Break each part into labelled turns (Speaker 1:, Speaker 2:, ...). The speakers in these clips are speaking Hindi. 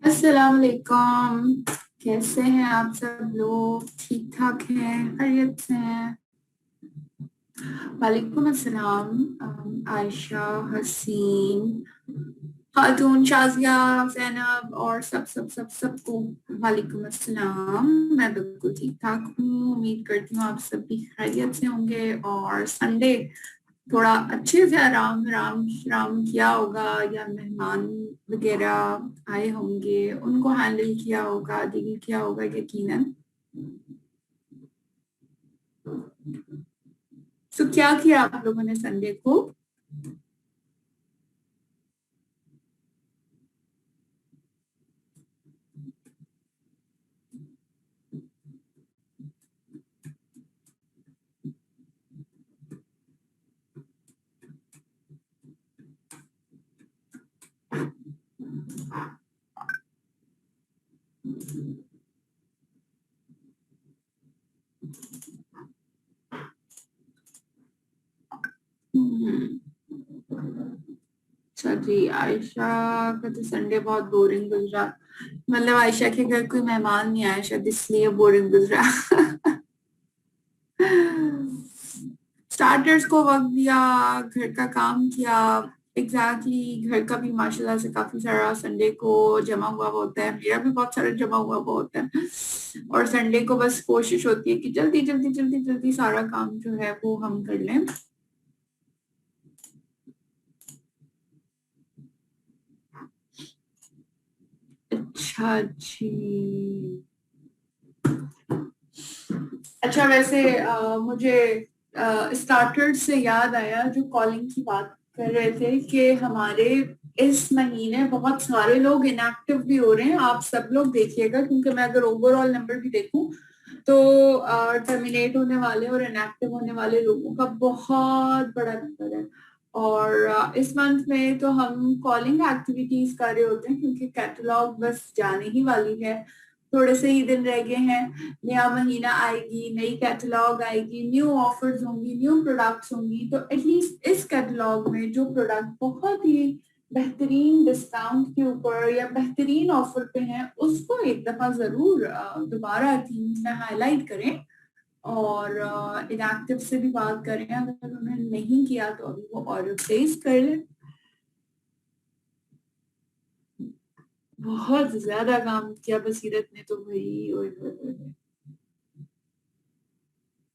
Speaker 1: अस्सलाम वालेकुम। कैसे हैं आप सब लोग? ठीक ठाक हैं? खैरियत से हैं? वालेकुम अस्सलाम। आयशा, हसीन, खातून, शाजिया, जैनब और सबको वालेकुम अस्सलाम। मैं बिल्कुल ठीक ठाक हूँ। उम्मीद करती हूँ आप सब भी खैरियत से होंगे और संडे थोड़ा अच्छे से आराम आराम आराम किया होगा, या मेहमान वगैरह आए होंगे उनको हैंडल किया होगा, डील किया होगा यकीनन। तो क्या किया आप लोगों ने संडे को? हम्म, अच्छा जी। आयशा का तो संडे बहुत बोरिंग गुजरा। मतलब आयशा के घर कोई मेहमान नहीं आया शायद, इसलिए बोरिंग गुजरा। स्टार्टर्स को वक्त दिया, घर का काम किया। एग्जैक्टली exactly, घर का भी माशाल्लाह से काफी सारा संडे को जमा हुआ होता है। मेरा भी बहुत सारा जमा हुआ होता है। और संडे को बस कोशिश होती है कि जल्दी जल्दी जल्दी जल्दी सारा काम जो है वो हम कर लें। अच्छा जी। अच्छा, वैसे मुझे स्टार्टर से याद आया, जो कॉलिंग की बात कर रहे थे कि हमारे इस महीने बहुत सारे लोग इनएक्टिव भी हो रहे हैं। आप सब लोग देखिएगा, क्योंकि मैं अगर ओवरऑल नंबर भी देखूं तो टर्मिनेट होने वाले और इनएक्टिव होने वाले लोगों का बहुत बड़ा नंबर है। और इस मंथ में तो हम कॉलिंग एक्टिविटीज कर रहे होते हैं, क्योंकि कैटलॉग बस जाने ही वाली है। थोड़े से ही दिन रह गए हैं, नया महीना आएगी, नई कैटलॉग आएगी, न्यू ऑफर्स होंगी, न्यू प्रोडक्ट्स होंगी। तो एटलीस्ट इस कैटलॉग में जो प्रोडक्ट बहुत ही बेहतरीन डिस्काउंट के ऊपर या बेहतरीन ऑफर पे हैं, उसको एक दफा जरूर दोबारा टीम में हाईलाइट करें। और इनएक्टिव से भी बात करें, अगर उन्होंने नहीं किया तो अभी वो ऑर्डर प्लेस कर ले। बहुत ज्यादा काम किया बसीरत ने तो भाई, ओए ओए ओए।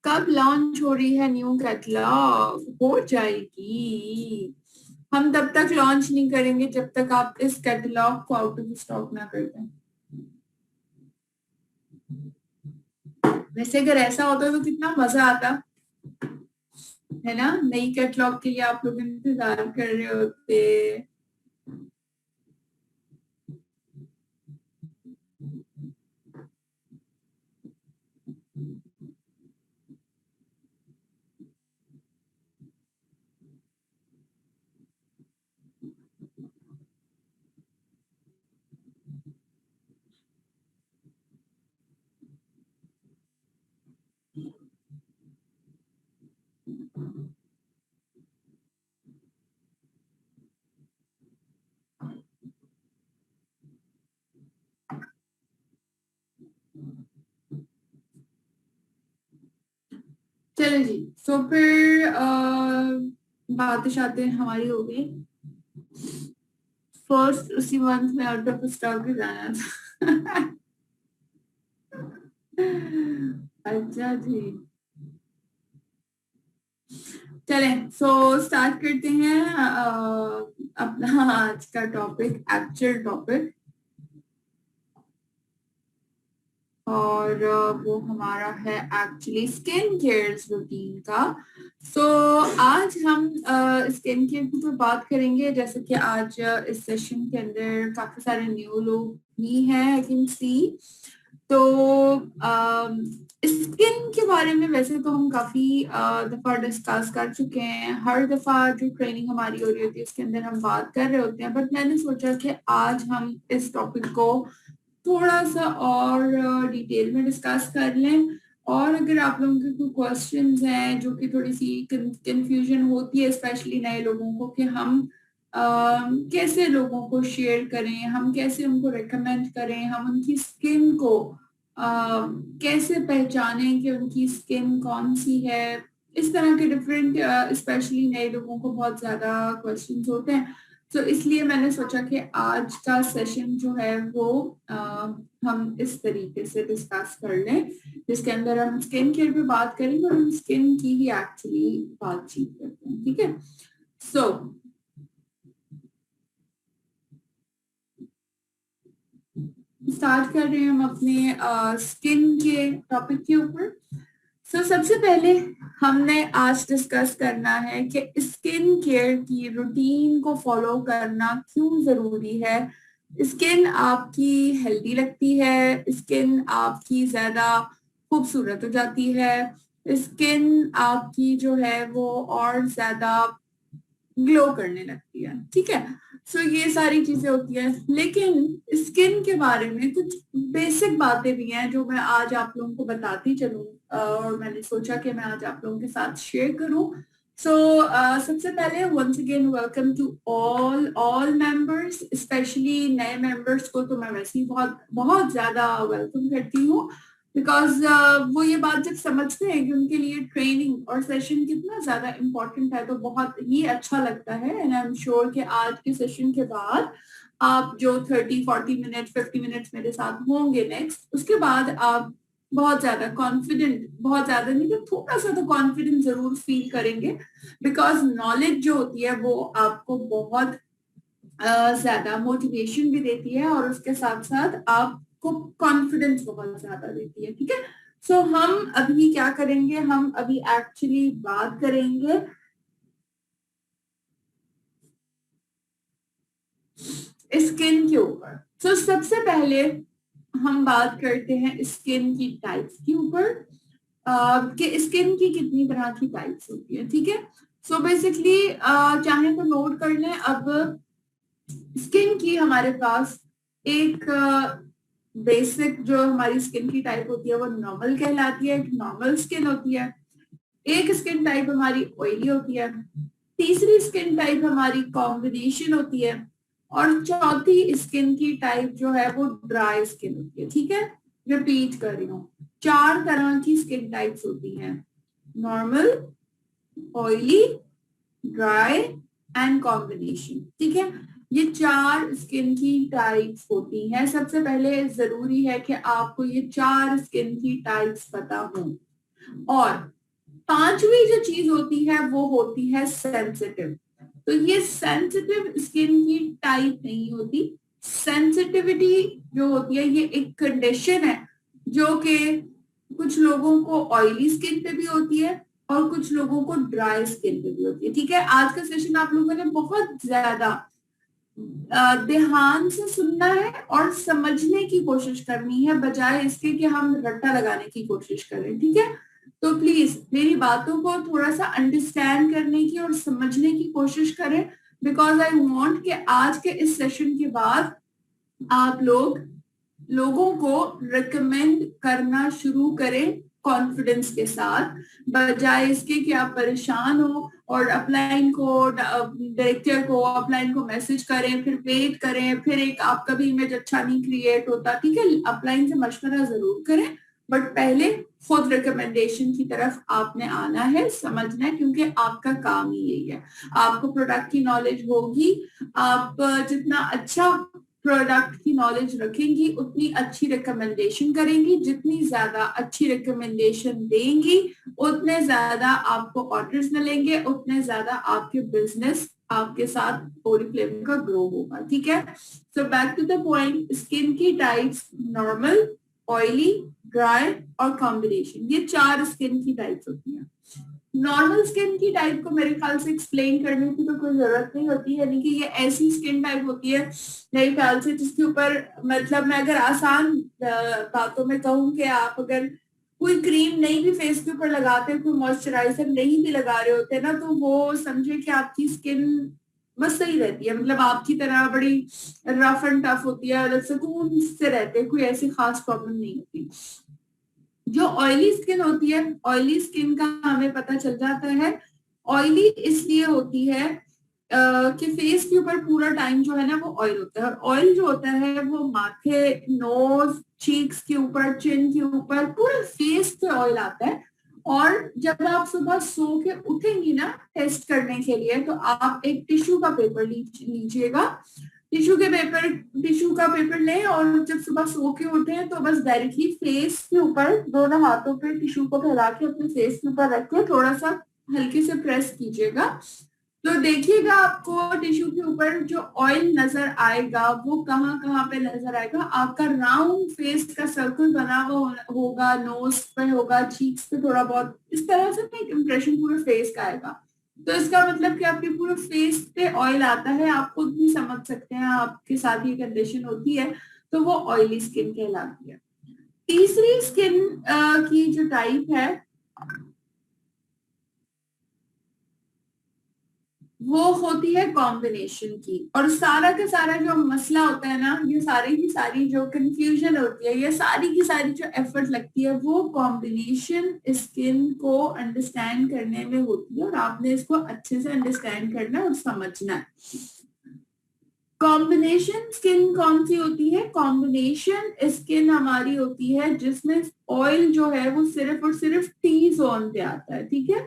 Speaker 1: कब लॉन्च हो रही है न्यू कैटलॉग? हो जाएगी। हम तब तक लॉन्च नहीं करेंगे जब तक आप इस कैटलॉग को आउट ऑफ स्टॉक ना कर दें। वैसे अगर ऐसा होता तो कितना मजा आता, है ना? नई कैटलॉग के लिए आप लोग इंतजार कर रहे होते। चलो जी। तो फिर बातें शातें हमारी हो गई। फर्स्ट उसी मंथ में आउट ऑफ स्टॉक ही जाना था। अच्छा जी। चलें, सो स्टार्ट करते हैं अपना आज का टॉपिक, एक्चुअल टॉपिक। और वो हमारा है एक्चुअली स्किन केयर रूटीन का। सो आज हम स्किन केयर की तो बात करेंगे, जैसे कि आज इस सेशन के अंदर काफी सारे न्यू लोग भी हैं, आई कैन सी। तो स्किन के बारे में वैसे तो हम काफी दफा डिस्कस कर चुके हैं। हर दफा जो ट्रेनिंग हमारी हो रही होती है उसके अंदर हम बात कर रहे होते हैं, बट मैंने सोचा कि आज हम इस टॉपिक को थोड़ा सा और डिटेल में डिस्कस कर लें। और अगर आप लोगों के कोई क्वेश्चंस हैं जो कि थोड़ी सी कंफ्यूजन होती है, स्पेशली नए लोगों को, कि हम कैसे लोगों को शेयर करें, हम कैसे उनको रेकमेंड करें, हम उनकी स्किन को कैसे पहचानें कि उनकी स्किन कौन सी है। इस तरह के डिफरेंट, स्पेशली नए लोगों को बहुत ज्यादा क्वेश्चंस होते हैं। तो इसलिए मैंने सोचा कि आज का सेशन जो है वो हम इस तरीके से डिस्कस कर लें, जिसके अंदर हम स्किन केयर पे बात करेंगे और हम स्किन की ही एक्चुअली बातचीत करते हैं। ठीक है, सो स्टार्ट कर रहे हैं हम अपने स्किन के टॉपिक के ऊपर। सबसे पहले हमने आज डिस्कस करना है कि स्किन केयर की रूटीन को फॉलो करना क्यों जरूरी है। स्किन आपकी हेल्दी लगती है, स्किन आपकी ज्यादा खूबसूरत हो जाती है, स्किन आपकी जो है वो और ज्यादा ग्लो करने लगती है। ठीक है, ये सारी चीजें होती है, लेकिन स्किन के बारे में कुछ बेसिक बातें भी हैं जो मैं आज आप लोगों को बताती चलूं, और मैंने सोचा कि मैं आज आप लोगों के साथ शेयर करूं। सबसे पहले once again welcome to all members, specially नए मेंबर्स को तो मैं वैसे ही बहुत बहुत ज्यादा वेलकम करती हूँ, बिकॉज वो ये बात जब समझते हैं कि उनके लिए ट्रेनिंग और सेशन कितना ज्यादा इम्पोर्टेंट है तो बहुत ही अच्छा लगता है। एंड आई एम श्योर कि आज के सेशन के बाद आप जो 30-40 मिनट 50 मिनट्स मेरे साथ होंगे नेक्स्ट, उसके बाद आप बहुत ज्यादा कॉन्फिडेंट, बहुत ज्यादा नहीं तो थोड़ा सा तो कॉन्फिडेंट जरूर फील करेंगे, बिकॉज नॉलेज जो होती है वो आपको बहुत ज्यादा मोटिवेशन भी देती है और उसके साथ साथ आपको कॉन्फिडेंस बहुत ज्यादा देती है। ठीक है, हम अभी क्या करेंगे, हम अभी एक्चुअली बात करेंगे स्किन के ऊपर। सबसे पहले हम बात करते हैं स्किन की टाइप्स के ऊपर, कि स्किन की कितनी तरह की टाइप्स होती है। ठीक है, बेसिकली चाहे तो नोट कर लें। अब स्किन की हमारे पास एक बेसिक जो हमारी स्किन की टाइप होती है वो नॉर्मल कहलाती है, एक नॉर्मल स्किन होती है। एक स्किन टाइप हमारी ऑयली होती है, तीसरी स्किन टाइप हमारी कॉम्बिनेशन होती है, और चौथी स्किन की टाइप जो है वो ड्राई स्किन होती है। ठीक है, रिपीट कर रही हूँ, 4 तरह की स्किन टाइप्स होती हैं, normal, oily, dry and combination. ठीक है, ये 4 स्किन की टाइप्स होती हैं। सबसे पहले जरूरी है कि आपको ये 4 स्किन की टाइप्स पता हो। और पांचवी जो चीज होती है वो होती है सेंसिटिव। तो ये सेंसिटिव स्किन की टाइप नहीं होती। सेंसिटिविटी जो होती है ये एक कंडीशन है जो कि कुछ लोगों को ऑयली स्किन पे भी होती है और कुछ लोगों को ड्राई स्किन पे भी होती है। ठीक है, आज का सेशन आप लोगों ने बहुत ज्यादा ध्यान से सुनना है और समझने की कोशिश करनी है, बजाय इसके कि हम रट्टा लगाने की कोशिश करें। ठीक है, तो प्लीज मेरी बातों को थोड़ा सा अंडरस्टैंड करने की और समझने की कोशिश करें, बिकॉज आई वांट कि आज के इस सेशन के बाद आप लोगों को रिकमेंड करना शुरू करें कॉन्फिडेंस के साथ, बजाय इसके कि आप परेशान हो और अपलाइन को, डायरेक्टर को अपलाइन को मैसेज करें, फिर वेट करें, फिर एक आपका भी इमेज अच्छा नहीं क्रिएट होता। ठीक है, अपलाइन से मशवरा जरूर करें, बट पहले खुद रिकमेंडेशन की तरफ आपने आना है, समझना है, क्योंकि आपका काम ही यही है। आपको प्रोडक्ट की नॉलेज होगी, आप जितना अच्छा प्रोडक्ट की नॉलेज रखेंगी उतनी अच्छी रिकमेंडेशन करेंगी, जितनी ज्यादा अच्छी रिकमेंडेशन देंगी उतने ज्यादा आपको ऑर्डर्स मिलेंगे, उतने ज्यादा आपके बिजनेस आपके साथ ओरिफ्लेम का ग्रो होगा। ठीक है, so back to the point, skin की टाइप्स नॉर्मल, ऑयली, ड्राई और कॉम्बिनेशन, ये 4 स्किन की टाइप्स होती हैं। नॉर्मल स्किन की टाइप को मेरे ख्याल से एक्सप्लेन करने की तो कोई जरूरत नहीं होती है, यानी कि ये ऐसी स्किन टाइप होती है मेरे ख्याल से जिसके ऊपर, मतलब मैं अगर आसान बातों में कहूँ कि आप अगर कोई क्रीम नहीं भी फेस के ऊपर लगाते, कोई मॉइस्चराइजर नहीं भी लगा रहे होते ना, तो वो समझे कि आपकी स्किन बस सही रहती है, मतलब आपकी तरह बड़ी रफ एंड टफ होती है, मतलब सुकून से रहते हैं, कोई ऐसी खास प्रॉब्लम नहीं होती। जो ऑयली स्किन होती है, ऑयली स्किन का हमें पता चल जाता है, ऑयली इसलिए होती है कि फेस के ऊपर पूरा टाइम जो है ना वो ऑयल होता है, और ऑयल जो होता है वो माथे, नोज, चीक्स के ऊपर, चिन के ऊपर, पूरे फेस पे ऑयल आता है। और जब आप सुबह सो के उठेंगी ना टेस्ट करने के लिए, तो आप एक टिश्यू का पेपर लीजिएगा। टिश्यू का पेपर लें, और जब सुबह सो के उठे तो बस डायरेक्टली फेस के ऊपर दोनों हाथों पे टिश्यू को फैला के अपने फेस के ऊपर रख के थोड़ा सा हल्के से प्रेस कीजिएगा। तो देखिएगा आपको टिश्यू के ऊपर जो ऑयल नजर आएगा वो कहाँ कहाँ पे नजर आएगा। आपका राउंड फेस का सर्कल बना हुआ होगा, नोज पे होगा, चीक्स पे थोड़ा बहुत, इस तरह से एक इम्प्रेशन पूरे फेस का आएगा। तो इसका मतलब कि आपके पूरे फेस पे ऑयल आता है। आप खुद भी समझ सकते हैं, आपके साथ ये कंडीशन होती है तो वो ऑयली स्किन कहलाती है। तीसरी स्किन की जो टाइप है वो होती है कॉम्बिनेशन की। और सारा का सारा जो मसला होता है ना, ये सारी की सारी जो कंफ्यूजन होती है, ये सारी की सारी जो एफर्ट लगती है वो कॉम्बिनेशन स्किन को अंडरस्टैंड करने में होती है। और आपने इसको अच्छे से अंडरस्टैंड करना है और समझना है। कॉम्बिनेशन स्किन कौन सी होती है? कॉम्बिनेशन स्किन हमारी होती है जिसमें ऑयल जो है वो सिर्फ और सिर्फ टी जोन पे आता है। ठीक है,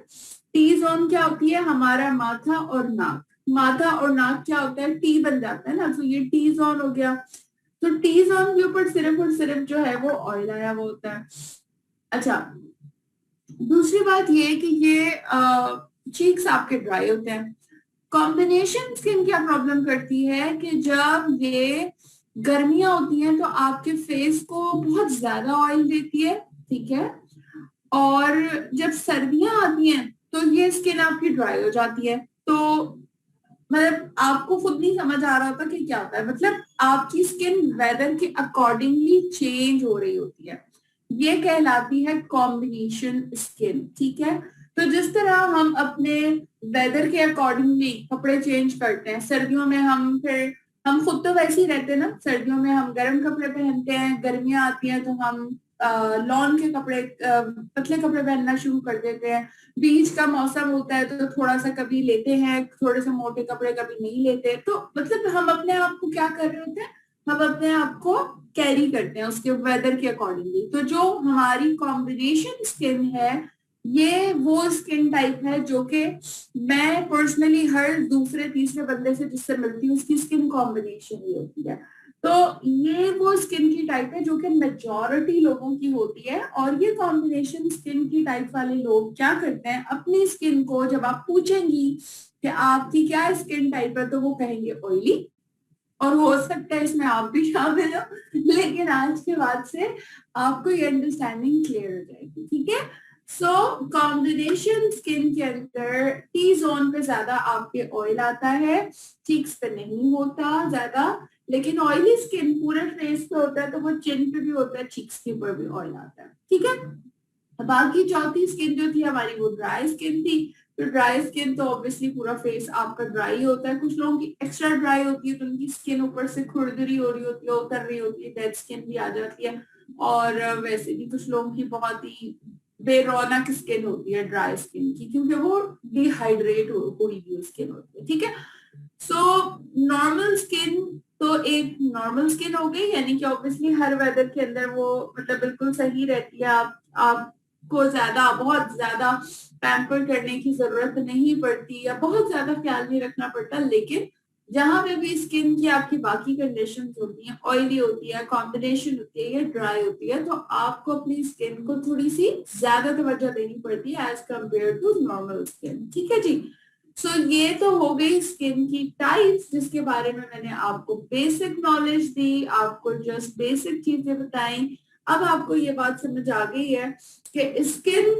Speaker 1: टी जोन क्या होती है? हमारा माथा और नाक। माथा और नाक क्या होता है? टी बन जाता है ना, तो ये टी जोन हो गया। तो टी जोन के ऊपर सिर्फ और सिर्फ जो है वो ऑयल आया वो होता है। अच्छा, दूसरी बात ये कि ये चीक्स आपके ड्राई होते हैं। कॉम्बिनेशन स्किन क्या प्रॉब्लम करती है कि जब ये गर्मियां होती हैं तो आपके फेस को बहुत ज्यादा ऑयल देती है। ठीक है, और जब सर्दियां आती हैं तो ये स्किन आपकी ड्राई हो जाती है। तो मतलब आपको खुद नहीं समझ आ रहा होता कि क्या होता है, मतलब आपकी स्किन वेदर के अकॉर्डिंगली चेंज हो रही होती है। ये कहलाती है कॉम्बिनेशन स्किन। ठीक है, तो जिस तरह हम अपने वेदर के अकॉर्डिंगली कपड़े चेंज करते हैं, सर्दियों में हम खुद तो वैसे ही रहते हैं ना, सर्दियों में हम गर्म कपड़े पहनते हैं, गर्मियां आती हैं तो हम लॉन के कपड़े, पतले कपड़े पहनना शुरू कर देते हैं। बीच का मौसम होता है तो थोड़ा सा कभी लेते हैं थोड़े से मोटे कपड़े, कभी नहीं लेते। तो मतलब हम अपने आप को क्या कर रहे होते हैं? हम अपने आप को कैरी करते हैं उसके वेदर के अकॉर्डिंगली। तो जो हमारी कॉम्बिनेशन स्किन है, ये वो स्किन टाइप है जो कि मैं पर्सनली हर दूसरे तीसरे बंदे से जिससे मिलती हूँ उसकी स्किन कॉम्बिनेशन ही होती है। तो ये वो स्किन की टाइप है जो कि मेजॉरिटी लोगों की होती है। और ये कॉम्बिनेशन स्किन की टाइप वाले लोग क्या करते हैं, अपनी स्किन को जब आप पूछेंगी कि आपकी क्या स्किन टाइप है तो वो कहेंगे ऑयली। और हो सकता है इसमें आप भी शामिल हो, लेकिन आज के बाद से आपको ये अंडरस्टैंडिंग क्लियर हो जाएगी। ठीक है, सो कॉम्बिनेशन स्किन के अंदर टी जोन पे ज्यादा आपके ऑयल आता है, चीक्स पे नहीं होता ज्यादा। लेकिन ऑयली स्किन पूरे फेस पे होता है तो वो चिन पे भी होता है, चीक्स के ऊपर भी ऑयल आता है। ठीक है, बाकी चौथी स्किन जो थी हमारी वो ड्राई स्किन थी। तो ड्राई स्किन तो ऑब्वियसली पूरा फेस आपका ड्राई होता है। कुछ लोगों की एक्स्ट्रा ड्राई होती है तो उनकी स्किन ऊपर से खुरदरी हो रही होती है, उतर रही होती है, डेड स्किन भी आ जाती है। और वैसे भी कुछ लोगों की बहुत ही बेरौनक स्किन होती है ड्राई स्किन की, क्योंकि वो डिहाइड्रेट हुई भी स्किन होती है। ठीक है, सो नॉर्मल स्किन तो एक नॉर्मल स्किन हो गई, यानी कि ऑब्वियसली हर वेदर के अंदर वो मतलब बिल्कुल सही रहती है। आपको ज्यादा बहुत ज्यादा पैम्पर करने की जरूरत नहीं पड़ती या बहुत ज्यादा ख्याल नहीं रखना पड़ता। लेकिन जहां पे भी स्किन की आपकी बाकी कंडीशन होती है, ऑयली होती है, कॉम्बिनेशन होती है या ड्राई होती है, तो आपको अपनी स्किन को थोड़ी सी ज्यादा तवज्जो देनी पड़ती है as compare to normal skin. ठीक है जी, सो ये तो हो गई स्किन की टाइप्स जिसके बारे में मैंने आपको बेसिक नॉलेज दी, आपको जस्ट बेसिक चीजें बताई। अब आपको ये बात समझ आ गई है कि स्किन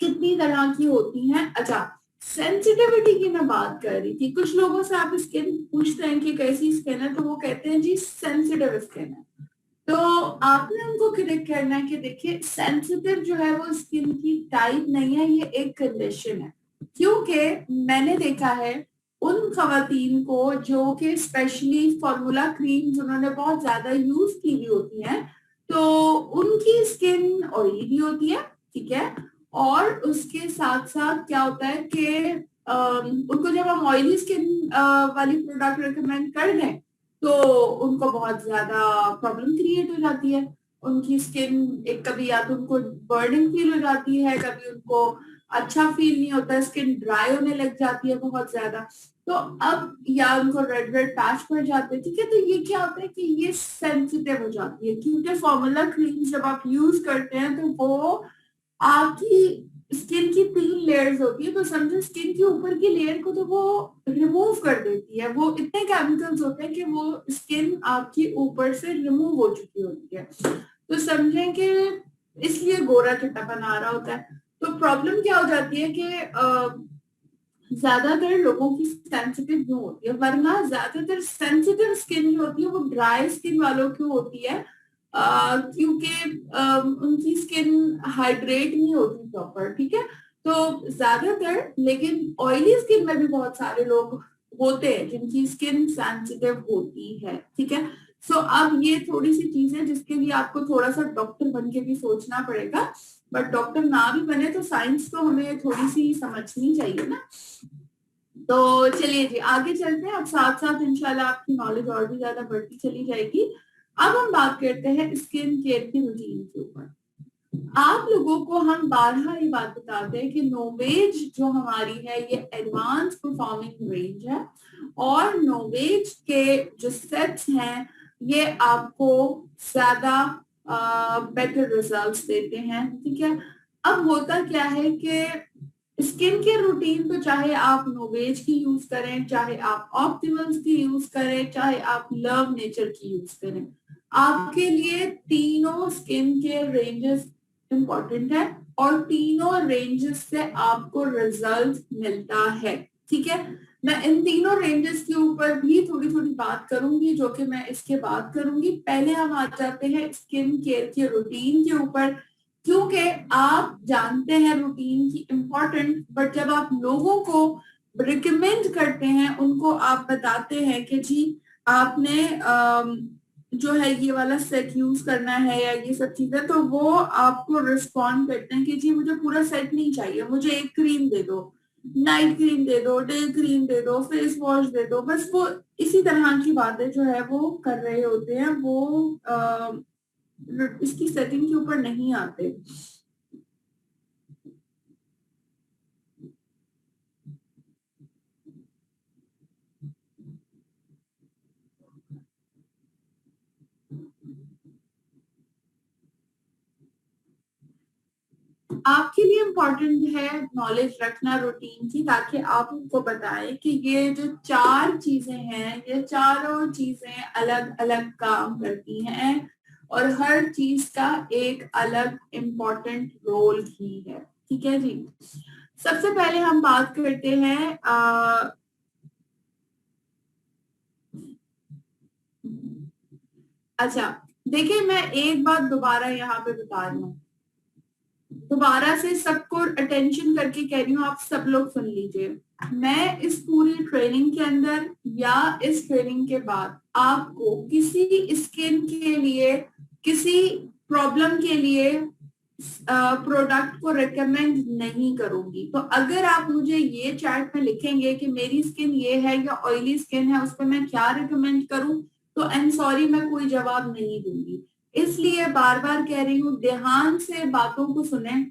Speaker 1: कितनी तरह की होती हैं। अच्छा, सेंसिटिविटी की मैं बात कर रही थी। कुछ लोगों से आप स्किन पूछते हैं कि कैसी स्किन है तो वो कहते हैं जी सेंसिटिव स्किन है। तो आपने उनको करेक्ट करना है कि देखिए सेंसिटिव जो है वो स्किन की टाइप नहीं है, ये एक कंडीशन है। क्योंकि मैंने देखा है उन खवातीन को जो कि स्पेशली फॉर्मूला क्रीम जिन्होंने बहुत ज्यादा यूज की हुई होती है, तो उनकी स्किन ऑयली भी होती है। ठीक है, और उसके साथ साथ क्या होता है कि उनको जब हम ऑयली स्किन वाली प्रोडक्ट रिकमेंड कर दें तो उनको बहुत ज्यादा प्रॉब्लम क्रिएट हो जाती है। उनकी स्किन एक कभी या तो उनको बर्निंग फील हो जाती है, कभी उनको अच्छा फील नहीं होता, स्किन ड्राई होने लग जाती है बहुत ज्यादा। तो अब या उनको रेड रेड पैच पड़ जाते हैं, ठीक है। तो ये क्या होता है कि ये सेंसिटिव हो जाती है, क्योंकि फॉर्मूला क्रीम जब आप यूज करते हैं तो वो आपकी स्किन की 3 लेयर्स होती है, तो समझो स्किन के ऊपर की लेयर को तो वो रिमूव कर देती है। वो इतने केमिकल्स होते हैं कि वो स्किन आपकी ऊपर से रिमूव हो चुकी होती है। तो समझें कि इसलिए गोरा चिट्टापन आ रहा होता है। तो प्रॉब्लम क्या हो जाती है कि ज्यादातर लोगों की सेंसिटिव क्यों होती है, वरना ज्यादातर सेंसिटिव स्किन जो होती है वो ड्राई स्किन वालों की होती है, क्योंकि उनकी स्किन हाइड्रेट नहीं होती प्रॉपर, ठीक है। तो ज्यादातर, लेकिन ऑयली स्किन में भी बहुत सारे लोग होते हैं जिनकी स्किन सेंसिटिव होती है, ठीक है। सो अब ये थोड़ी सी चीजें जिसके लिए आपको थोड़ा सा डॉक्टर बन के भी सोचना पड़ेगा, बट डॉक्टर ना भी बने तो साइंस तो हमें थोड़ी सी समझनी चाहिए ना। तो चलिए जी आगे चलते हैं। अब साथ साथ इंशाल्लाह आपकी नॉलेज और भी ज्यादा बढ़ती चली जाएगी। अब हम बात करते हैं स्किन केयर की रूटीन के ऊपर। आप लोगों को हम बारहा ये बात बताते हैं कि नोवेज जो हमारी है ये एडवांस परफॉर्मिंग रेंज है, और नोवेज के जो सेट्स हैं ये आपको ज्यादा बेटर रिजल्ट्स देते हैं, ठीक है। अब होता क्या है कि स्किन केयर रूटीन तो चाहे आप नोवेज की यूज करें, चाहे आप ऑप्टिमल्स की यूज करें, चाहे आप लव नेचर की यूज करें, आपके लिए तीनों स्किन केयर रेंजेस इंपॉर्टेंट है, और तीनों रेंजेस से आपको रिजल्ट मिलता है, ठीक है। मैं इन तीनों रेंजेस के ऊपर भी थोड़ी थोड़ी बात करूंगी, जो कि मैं इसके बाद करूंगी। पहले हम आ जाते हैं स्किन केयर के रूटीन के ऊपर, क्योंकि आप जानते हैं रूटीन की इम्पोर्टेंट, बट जब आप लोगों को रिकमेंड करते हैं, उनको आप बताते हैं कि जी आपने जो है ये वाला सेट यूज करना है या ये सब चीजें, तो वो आपको रिस्पॉन्ड करते हैं कि जी मुझे पूरा सेट नहीं चाहिए, मुझे एक क्रीम दे दो, नाइट क्रीम दे दो, डे क्रीम दे दो, फेस वॉश दे दो, बस वो इसी तरह की बातें जो है वो कर रहे होते हैं। वो इसकी सेटिंग के ऊपर नहीं आते। आपके लिए इम्पोर्टेंट है नॉलेज रखना रूटीन की, ताकि आप उनको बताएं कि ये जो 4 चीजें हैं ये चारों चीजें अलग अलग काम करती हैं, और हर चीज का एक अलग इम्पोर्टेंट रोल भी है, ठीक है जी। सबसे पहले हम बात करते हैं अच्छा, देखिए मैं एक बात दोबारा यहाँ पे बता रही हूँ, दोबारा से सबको अटेंशन करके कह रही हूँ, आप सब लोग सुन लीजिए। मैं इस पूरी ट्रेनिंग के अंदर या इस ट्रेनिंग के बाद आपको किसी स्किन के लिए, किसी प्रॉब्लम के लिए प्रोडक्ट को रेकमेंड नहीं करूंगी। तो अगर आप मुझे ये चैट में लिखेंगे कि मेरी स्किन ये है या ऑयली स्किन है, उस पर मैं क्या रिकमेंड करूं, तो आई एम सॉरी, मैं कोई जवाब नहीं दूंगी। इसलिए बार बार कह रही हूँ, ध्यान से बातों को सुने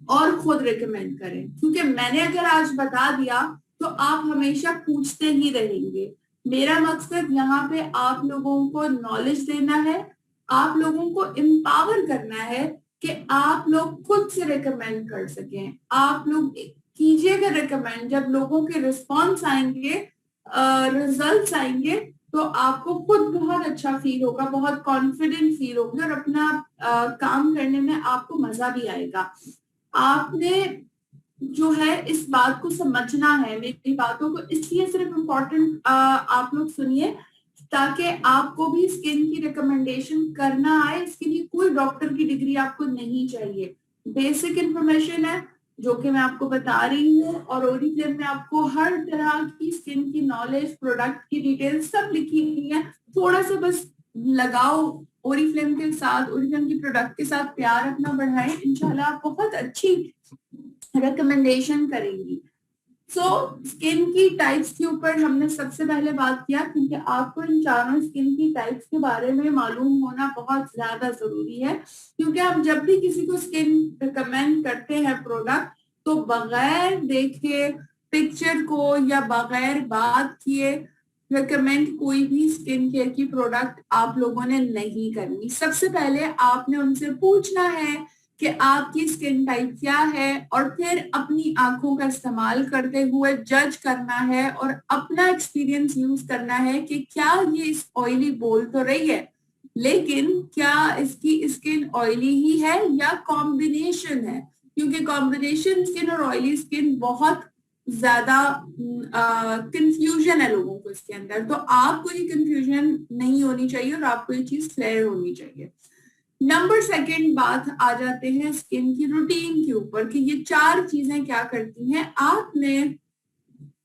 Speaker 1: और खुद रिकमेंड करें, क्योंकि मैंने अगर आज बता दिया तो आप हमेशा पूछते ही रहेंगे। मेरा मकसद यहाँ पे आप लोगों को नॉलेज देना है, आप लोगों को एम्पावर करना है कि आप लोग खुद से रिकमेंड कर सकें। आप लोग कीजिएगा रिकमेंड, जब लोगों के रिस्पॉन्स आएंगे, रिजल्ट्स आएंगे, तो आपको खुद बहुत अच्छा फील होगा, बहुत कॉन्फिडेंट फील होगा, और अपना काम करने में आपको मजा भी आएगा। आपने जो है इस बात को समझना है, मेरी बातों को इसलिए सिर्फ इम्पोर्टेंट आप लोग सुनिए, ताकि आपको भी स्किन की रिकमेंडेशन करना आए। इसके लिए कोई डॉक्टर की डिग्री आपको नहीं चाहिए, बेसिक इंफॉर्मेशन है जो कि मैं आपको बता रही हूँ, और ओरिफ्लेम में आपको हर तरह की स्किन की नॉलेज, प्रोडक्ट की डिटेल सब लिखी हुई है। थोड़ा सा बस लगाओ ओरिफ्लेम के साथ, ओरिफ्लेम की प्रोडक्ट के साथ प्यार अपना बढ़ाएं, इंशाल्लाह आप बहुत अच्छी रिकमेंडेशन करेंगी। स्किन की टाइप्स के ऊपर हमने सबसे पहले बात किया, क्योंकि आपको इन चारों स्किन की टाइप्स के बारे में मालूम होना बहुत ज्यादा जरूरी है, क्योंकि हम जब भी किसी को स्किन रिकमेंड करते हैं प्रोडक्ट, तो बगैर देखे पिक्चर को या बगैर बात किए रिकमेंड कोई भी स्किन केयर की प्रोडक्ट आप लोगों ने नहीं करनी। सबसे पहले आपने उनसे पूछना है कि आपकी स्किन टाइप क्या है, और फिर अपनी आंखों का इस्तेमाल करते हुए जज करना है और अपना एक्सपीरियंस यूज करना है कि क्या ये इस ऑयली बोल तो रही है, लेकिन क्या इसकी स्किन ऑयली ही है या कॉम्बिनेशन है, क्योंकि कॉम्बिनेशन स्किन और ऑयली स्किन बहुत ज्यादा कंफ्यूजन है लोगों को इसके अंदर। तो आपको ये कंफ्यूजन नहीं होनी चाहिए और आपको ये चीज क्लियर होनी चाहिए। नंबर सेकंड बात आ जाते हैं स्किन की रूटीन के ऊपर कि ये चार चीजें क्या करती हैं। आपने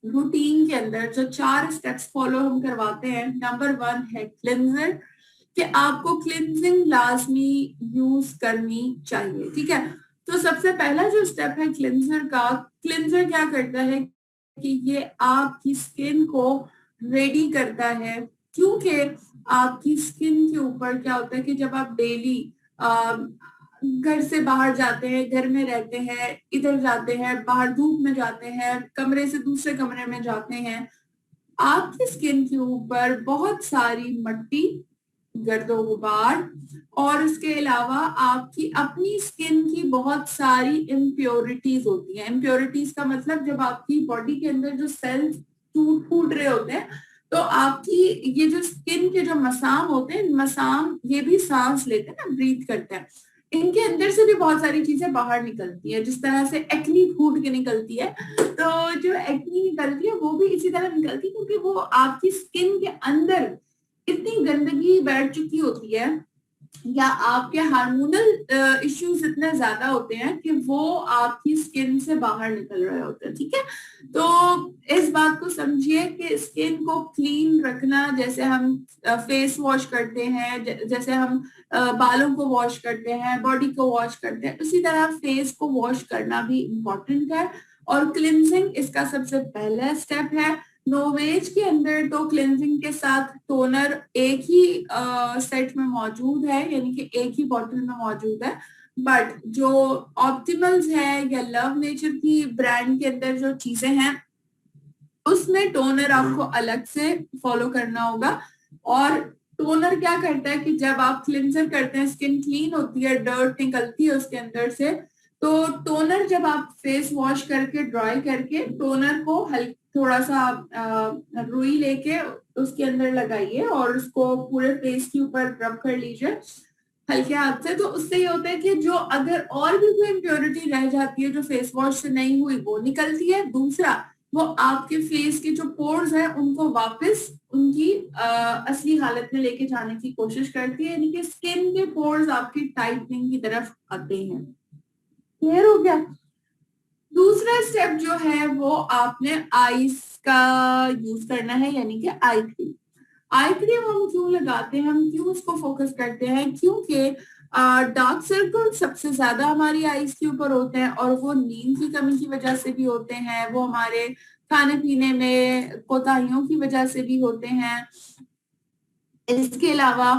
Speaker 1: रूटीन के अंदर जो 4 स्टेप्स फॉलो हम करवाते हैं, नंबर 1 है क्लिंजर, कि आपको क्लिंजिंग लाजमी यूज करनी चाहिए, ठीक है। तो सबसे पहला जो स्टेप है क्लिंजर का, क्लिंजर क्या करता है कि ये आपकी स्किन को रेडी करता है, क्योंकि आपकी स्किन के ऊपर क्या होता है कि जब आप डेली घर से बाहर जाते हैं, घर में रहते हैं, इधर जाते हैं, बाहर धूप में जाते हैं, कमरे से दूसरे कमरे में जाते हैं, आपकी स्किन के ऊपर बहुत सारी मट्टी, गर्दो गुबार, और इसके अलावा आपकी अपनी स्किन की बहुत सारी इम्प्योरिटीज होती हैं। इम्प्योरिटीज का मतलब जब आपकी बॉडी के अंदर जो सेल्स टूट फूट रहे होते हैं, तो आपकी ये जो स्किन के जो मसाम होते हैं, मसाम ये भी सांस लेते हैं ना, ब्रीथ करते हैं, इनके अंदर से भी बहुत सारी चीजें बाहर निकलती है, जिस तरह से एक्नी फूट के निकलती है। तो जो एक्नी निकलती है वो भी इसी तरह निकलती है, क्योंकि वो आपकी स्किन के अंदर इतनी गंदगी बैठ चुकी होती है, या आपके हार्मोनल इश्यूज इतने ज्यादा होते हैं कि वो आपकी स्किन से बाहर निकल रहे होते हैं, ठीक है। तो इस बात को समझिए कि स्किन को क्लीन रखना, जैसे हम फेस वॉश करते हैं, जैसे हम बालों को वॉश करते हैं, बॉडी को वॉश करते हैं, उसी तरह फेस को वॉश करना भी इम्पोर्टेंट है, और क्लिनजिंग इसका सबसे पहला स्टेप है। नोवेज के अंदर तो क्लेंजिंग के साथ टोनर एक ही सेट में मौजूद है, यानी कि एक ही बॉटल में मौजूद है, बट जो ऑप्टिमल्स है या लव नेचर की ब्रांड के अंदर जो चीजें हैं, उसमें टोनर आपको अलग से फॉलो करना होगा। और टोनर क्या करता है कि जब आप क्लिंजर करते हैं, स्किन क्लीन होती है, डर्ट निकलती है उसके अंदर से, तो टोनर जब आप फेस वॉश करके ड्राई करके टोनर को थोड़ा सा रुई लेके उसके अंदर लगाइए और उसको पूरे फेस के ऊपर रब कर लीजिए हल्के हाथ से। तो उससे ये होता है कि जो अगर और भी कोई इम्प्योरिटी रह जाती है जो फेस वॉश से नहीं हुई, वो निकलती है। दूसरा, वो आपके फेस के जो पोर्स हैं उनको वापस उनकी असली हालत में लेके जाने की कोशिश करती है, यानी कि स्किन के पोर्स आपकी टाइटनिंग की तरफ आते हैं। क्लियर हो गया। दूसरा स्टेप जो है वो आपने आईज का यूज करना है, यानी कि आई क्रीम। आई क्रीम हम क्यों लगाते हैं, हम क्यों उसको फोकस करते हैं, क्योंकि डार्क सर्कल सबसे ज्यादा हमारी आईज के ऊपर होते हैं, और वो नींद की कमी की वजह से भी होते हैं, वो हमारे खाने पीने में कोताहियों की वजह से भी होते हैं। इसके अलावा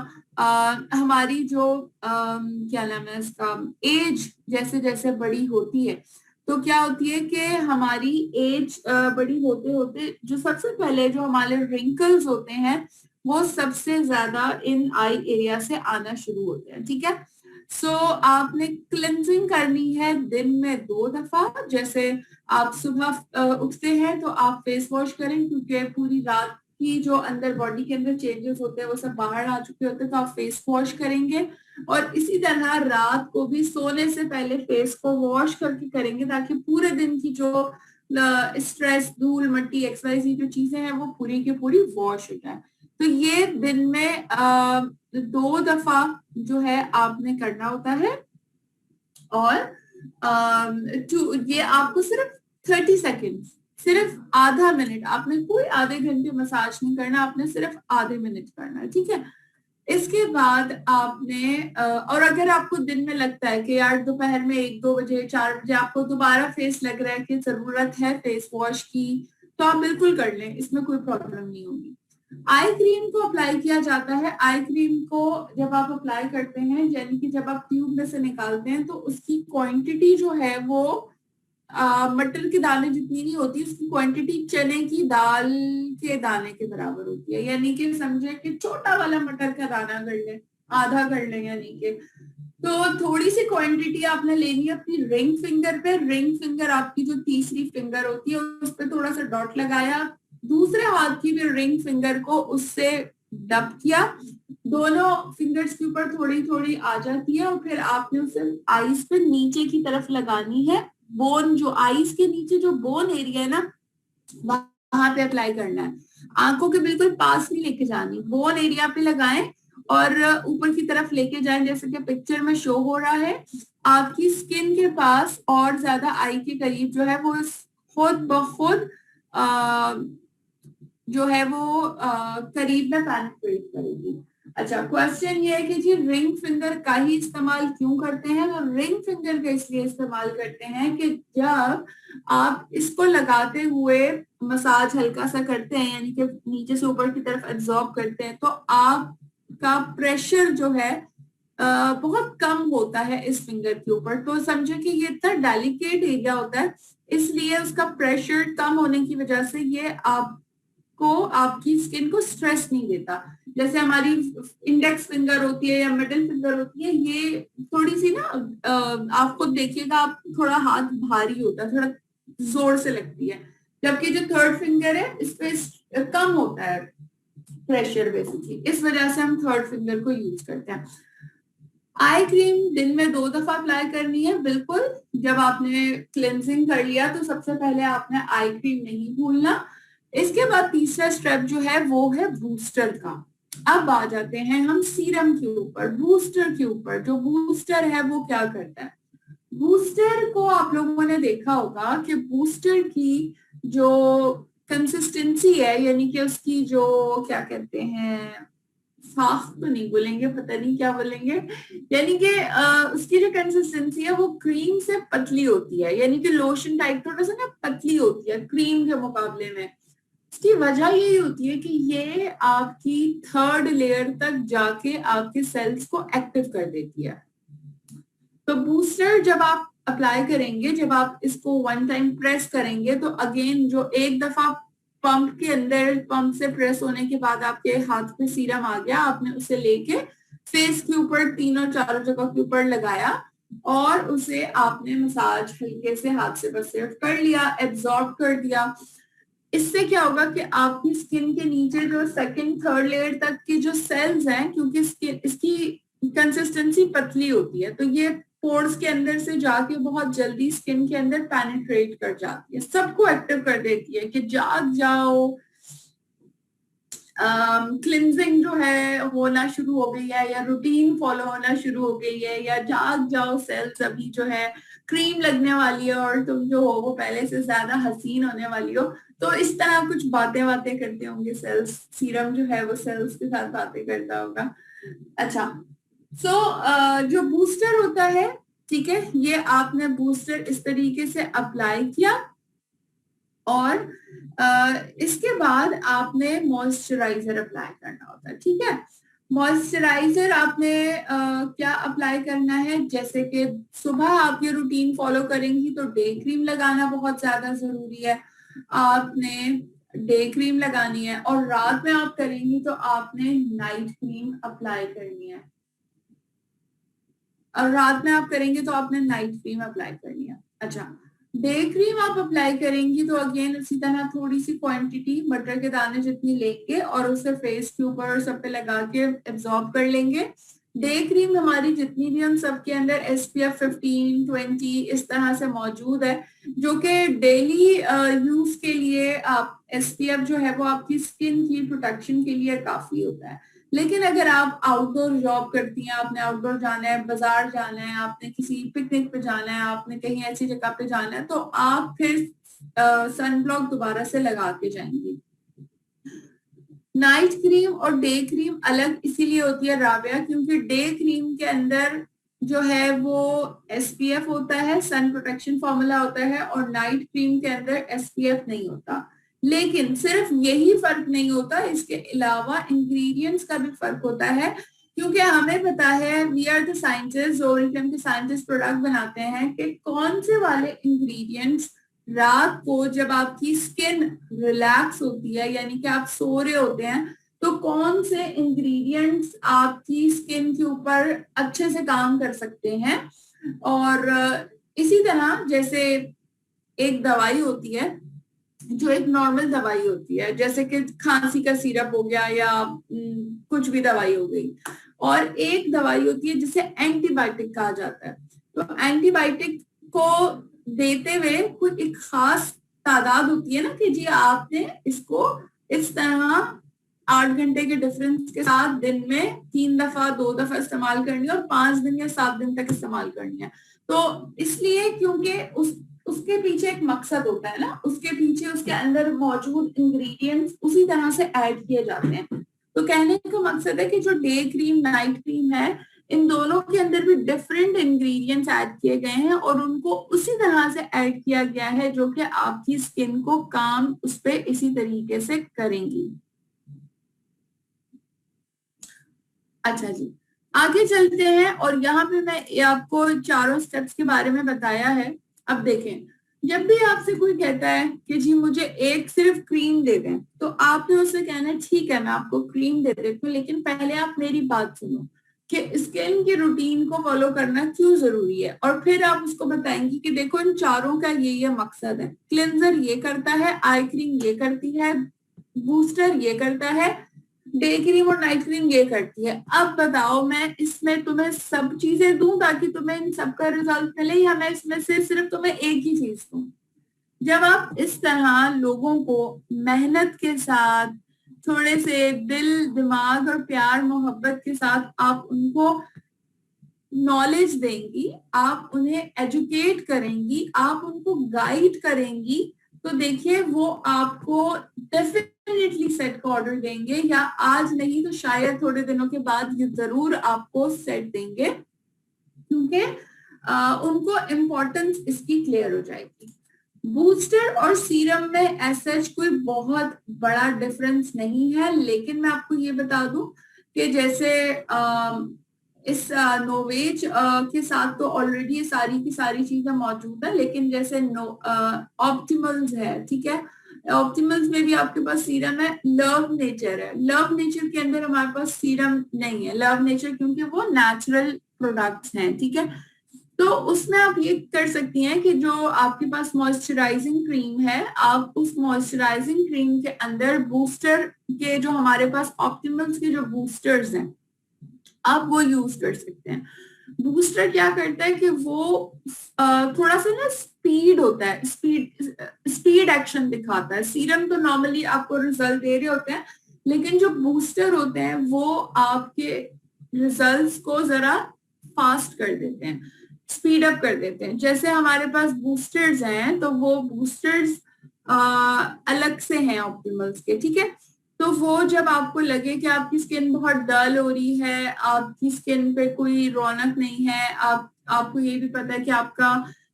Speaker 1: हमारी जो क्या नाम है इसका, एज जैसे जैसे बड़ी होती है, तो क्या होती है कि हमारी एज बड़ी होते होते जो सबसे पहले जो हमारे रिंकल्स होते हैं, वो सबसे ज्यादा इन आई एरिया से आना शुरू होते हैं, ठीक है। सो आपने क्लिंजिंग करनी है दिन में 2 दफा। जैसे आप सुबह उठते हैं तो आप फेस वॉश करें, क्योंकि पूरी रात की जो अंदर बॉडी के अंदर चेंजेस होते हैं वो सब बाहर आ चुके होते हैं, तो आप फेस वॉश करेंगे। और इसी तरह रात को भी सोने से पहले फेस को वॉश करके करेंगे, ताकि पूरे दिन की जो स्ट्रेस, धूल मट्टी, एक्सरसाइज जो चीजें हैं वो पूरी की पूरी वॉश हो जाए। तो ये दिन में 2 दफा जो है आपने करना होता है। और ये आपको सिर्फ 30 सेकेंड, सिर्फ आधा मिनट, आपने कोई आधे घंटे मसाज नहीं करना, आपने सिर्फ आधे मिनट करना है, ठीक है। इसके बाद आपने और अगर आपको दिन में लगता है कि यार दोपहर में 1-2 बजे 4 बजे आपको दोबारा फेस लग रहा है कि जरूरत है फेस वॉश की, तो आप बिल्कुल कर लें, इसमें कोई प्रॉब्लम नहीं होगी। आई क्रीम को अप्लाई किया जाता है। आई क्रीम को जब आप अप्लाई करते हैं, यानी कि जब आप ट्यूब में से निकालते हैं, तो उसकी क्वांटिटी जो है वो मटर के दाने जितनी नहीं होती, उसकी क्वांटिटी चने की दाल के दाने के बराबर होती है। यानी कि समझे कि छोटा वाला मटर का दाना कर ले, आधा कर ले, यानी कि तो थोड़ी सी क्वांटिटी आपने लेनी है अपनी रिंग फिंगर पे। रिंग फिंगर आपकी जो तीसरी फिंगर होती है उस पर थोड़ा सा डॉट लगाया, दूसरे हाथ की भी रिंग फिंगर को उससे डब किया, दोनों फिंगर्स के ऊपर थोड़ी थोड़ी आ जाती है, और फिर आपने उसे आईज पे नीचे की तरफ लगानी है। बोन, जो आईज के नीचे जो बोन एरिया है ना, वहां पे अप्लाई करना है। आंखों के बिल्कुल पास नहीं लेके जानी, बोन एरिया पे लगाएं और ऊपर की तरफ लेके जाएं, जैसे कि पिक्चर में शो हो रहा है। आपकी स्किन के पास और ज्यादा आई के करीब जो है वो खुद ब खुद जो है वो करीब में पेनिट्रेट करेगी। अच्छा, क्वेश्चन ये है कि जी रिंग फिंगर का ही इस्तेमाल क्यों करते हैं? तो रिंग फिंगर का इसलिए इस्तेमाल करते हैं कि जब आप इसको लगाते हुए मसाज हल्का सा करते हैं, यानी कि नीचे से ऊपर की तरफ एब्जॉर्ब करते हैं, तो आपका प्रेशर जो है बहुत कम होता है इस फिंगर के ऊपर। तो समझे कि ये इतना डेलिकेट एरिया होता है, इसलिए उसका प्रेशर कम होने की वजह से ये आपको, आपकी स्किन को स्ट्रेस नहीं देता। जैसे हमारी इंडेक्स फिंगर होती है या मिडिल फिंगर होती है, ये थोड़ी सी ना आप खुद देखिएगा, आप थोड़ा हाथ भारी होता है, थोड़ा जोर से लगती है, जबकि जो थर्ड फिंगर है इस पे कम होता है प्रेशर बेसिकली, इस वजह से हम थर्ड फिंगर को यूज करते हैं। आई क्रीम दिन में 2 दफा अप्लाई करनी है बिल्कुल। जब आपने क्लेंजिंग कर लिया तो सबसे पहले आपने आई क्रीम नहीं भूलना। इसके बाद तीसरा स्टेप जो है वो है बूस्टर का। अब आ जाते हैं हम सीरम के ऊपर, बूस्टर के ऊपर। जो बूस्टर है वो क्या करता है? बूस्टर को आप लोगों ने देखा होगा कि बूस्टर की जो कंसिस्टेंसी है, यानी कि उसकी जो क्या कहते हैं, साफ तो नहीं बोलेंगे, पता नहीं क्या बोलेंगे, यानी कि उसकी जो कंसिस्टेंसी है वो क्रीम से पतली होती है, यानी कि लोशन टाइप थोड़ा सा ना पतली होती है क्रीम के मुकाबले में। इसकी वजह यही होती है कि ये आपकी थर्ड लेयर तक जाके आपके सेल्स को एक्टिव कर देती है। तो बूस्टर जब आप अप्लाई करेंगे, जब आप इसको वन टाइम प्रेस करेंगे, तो अगेन जो एक दफा पंप के अंदर, पंप से प्रेस होने के बाद आपके हाथ पे सीरम आ गया, आपने उसे लेके फेस के ऊपर तीनों चारों जगह के ऊपर लगाया और उसे आपने मसाज हल्के से हाथ से बस सिर्फ कर लिया, एब्जॉर्ब कर दिया। इससे क्या होगा कि आपकी स्किन के नीचे जो सेकंड थर्ड लेयर तक की जो सेल्स हैं, क्योंकि स्किन इसकी कंसिस्टेंसी पतली होती है, तो ये पोर्स के अंदर से जाके बहुत जल्दी स्किन के अंदर पेनिट्रेट कर जाती है, सबको एक्टिव कर देती है कि जाग जाओ, क्लिनजिंग जो है होना शुरू हो गई है, या रूटीन फॉलो होना शुरू हो गई है, या जाग जाओ सेल्स, अभी जो है क्रीम लगने वाली है और तुम जो हो वो पहले से ज्यादा हसीन होने वाली हो। तो इस तरह कुछ बातें बातें करते होंगे सेल्स, सीरम जो है वो सेल्स के साथ बातें करता होगा। अच्छा, जो बूस्टर होता है, ठीक है, ये आपने बूस्टर इस तरीके से अप्लाई किया और इसके बाद आपने मॉइस्चराइजर अप्लाई करना होता है, ठीक है। मॉइस्चराइजर आपने क्या अप्लाई करना है? जैसे कि सुबह आप ये रूटीन फॉलो करेंगी तो डे क्रीम लगाना बहुत ज्यादा जरूरी है, आपने डे क्रीम लगानी है, और रात में आप करेंगी तो आपने नाइट क्रीम अप्लाई करनी है, और रात में आप करेंगे तो आपने नाइट क्रीम अप्लाई करनी है। अच्छा, डे क्रीम आप अप्लाई करेंगी तो अगेन उसी तरह थोड़ी सी क्वांटिटी मटर के दाने जितनी लेके और उसे फेस के ऊपर और सब पे लगा के एब्जॉर्ब कर लेंगे। डे क्रीम हमारी जितनी भी हम सबके अंदर SPF 15-20 इस तरह से मौजूद है, जो कि डेली यूज के लिए आप SPF जो है वो आपकी स्किन की प्रोटेक्शन के लिए काफी होता है। लेकिन अगर आप आउटडोर जॉब करती हैं, आपने आउटडोर जाना है, बाजार जाना है, आपने किसी पिकनिक पे जाना है, आपने कहीं ऐसी जगह पे जाना है, तो आप फिर सन ब्लॉक दोबारा से लगा के जाएंगी। नाइट क्रीम और डे क्रीम अलग इसीलिए होती है राबिया, क्योंकि डे क्रीम के अंदर जो है वो एसपीएफ होता है, सन प्रोटेक्शन फॉर्मूला होता है, और नाइट क्रीम के अंदर एसपीएफ नहीं होता। लेकिन सिर्फ यही फर्क नहीं होता, इसके अलावा इंग्रेडिएंट्स का भी फर्क होता है, क्योंकि हमें पता है वी आर द साइंटिस्ट, जो के साइंटिस्ट प्रोडक्ट बनाते हैं, कि कौन से वाले इंग्रेडिएंट्स रात को जब आपकी स्किन रिलैक्स होती है, यानी कि आप सो रहे होते हैं, तो कौन से इंग्रेडिएंट्स आपकी स्किन के ऊपर अच्छे से काम कर सकते हैं। और इसी तरह जैसे एक दवाई होती है जो एक नॉर्मल दवाई होती है, जैसे कि खांसी का सिरप हो गया या कुछ भी दवाई हो गई, और एक दवाई होती है जिसे एंटीबायोटिक कहा जाता है। तो एंटीबायोटिक को देते हुए कोई एक खास तादाद होती है ना, कि जी आपने इसको इस तरह 8 घंटे के डिफरेंस के साथ दिन में 3 दफा 2 दफा इस्तेमाल करनी है और 5 दिन या 7 दिन तक इस्तेमाल करनी है। तो इसलिए क्योंकि उसके पीछे एक मकसद होता है ना, उसके पीछे उसके अंदर मौजूद इंग्रेडिएंट्स उसी तरह से ऐड किए जाते हैं। तो कहने का मकसद है कि जो डे क्रीम नाइट क्रीम है, इन दोनों के अंदर भी डिफरेंट इंग्रेडिएंट्स ऐड किए गए हैं और उनको उसी तरह से ऐड किया गया है जो कि आपकी स्किन को काम उस पर इसी तरीके से करेंगी। अच्छा जी, आगे चलते हैं, और यहाँ पे मैं आपको चारों स्टेप्स के बारे में बताया है। अब देखें, जब भी आपसे कोई कहता है कि जी मुझे एक सिर्फ क्रीम दे दें, तो आपने उससे कहना है ठीक है मैं आपको क्रीम दे देती हूँ, लेकिन पहले आप मेरी बात सुनो कि स्किन की रूटीन को फॉलो करना क्यों जरूरी है। और फिर आप उसको बताएंगी कि देखो इन चारों का ये मकसद है, क्लिंजर ये करता है, आई क्रीम ये करती है, बूस्टर ये करता है, डे क्रीम और नाइट क्रीम ये करती है। अब बताओ मैं इसमें तुम्हें सब चीजें दूं ताकि तुम्हें इन सब का रिजल्ट मिले, या मैं इसमें से सिर्फ तुम्हें एक ही चीज दूं। जब आप इस तरह लोगों को मेहनत के साथ, थोड़े से दिल दिमाग और प्यार मोहब्बत के साथ आप उनको नॉलेज देंगी, आप उन्हें एजुकेट करेंगी, आप उनको गाइड करेंगी, तो देखिए वो आपको डेफिनेटली सेट का ऑर्डर देंगे, या आज नहीं तो शायद थोड़े दिनों के बाद ये जरूर आपको सेट देंगे, क्योंकि उनको इम्पोर्टेंस इसकी क्लियर हो जाएगी। बूस्टर और सीरम में ऐसा कोई बहुत बड़ा डिफरेंस नहीं है, लेकिन मैं आपको ये बता दूं कि जैसे इस नोवेज के साथ तो ऑलरेडी ये सारी की सारी चीजें मौजूद है, लेकिन जैसे ऑप्टिमल्स है, ठीक है, ऑप्टिमल्स में भी आपके पास सीरम है, लव नेचर है, लव नेचर के अंदर हमारे पास सीरम नहीं है, लव नेचर क्योंकि वो नेचुरल प्रोडक्ट्स हैं, ठीक है। तो उसमें आप ये कर सकती हैं कि जो आपके पास मॉइस्चराइजिंग क्रीम है, आप उस मॉइस्चराइजिंग क्रीम के अंदर बूस्टर के, जो हमारे पास ऑप्टिमल्स के जो बूस्टर्स हैं, आप वो यूज कर सकते हैं। बूस्टर क्या करता है कि वो थोड़ा सा ना स्पीड होता है, स्पीड एक्शन दिखाता है। सीरम तो नॉर्मली आपको रिजल्ट दे रहे होते हैं, लेकिन जो बूस्टर होते हैं वो आपके रिजल्ट्स को जरा फास्ट कर देते हैं, स्पीड अप कर देते हैं। जैसे हमारे पास बूस्टर्स हैं, तो वो बूस्टर्स अलग से हैं ऑप्टिमल्स के, ठीक है। तो वो जब आपको लगे कि आपकी स्किन बहुत डल हो रही है, आपकी स्किन पे कोई रौनक नहीं है, आपको ये भी पता है कि आपका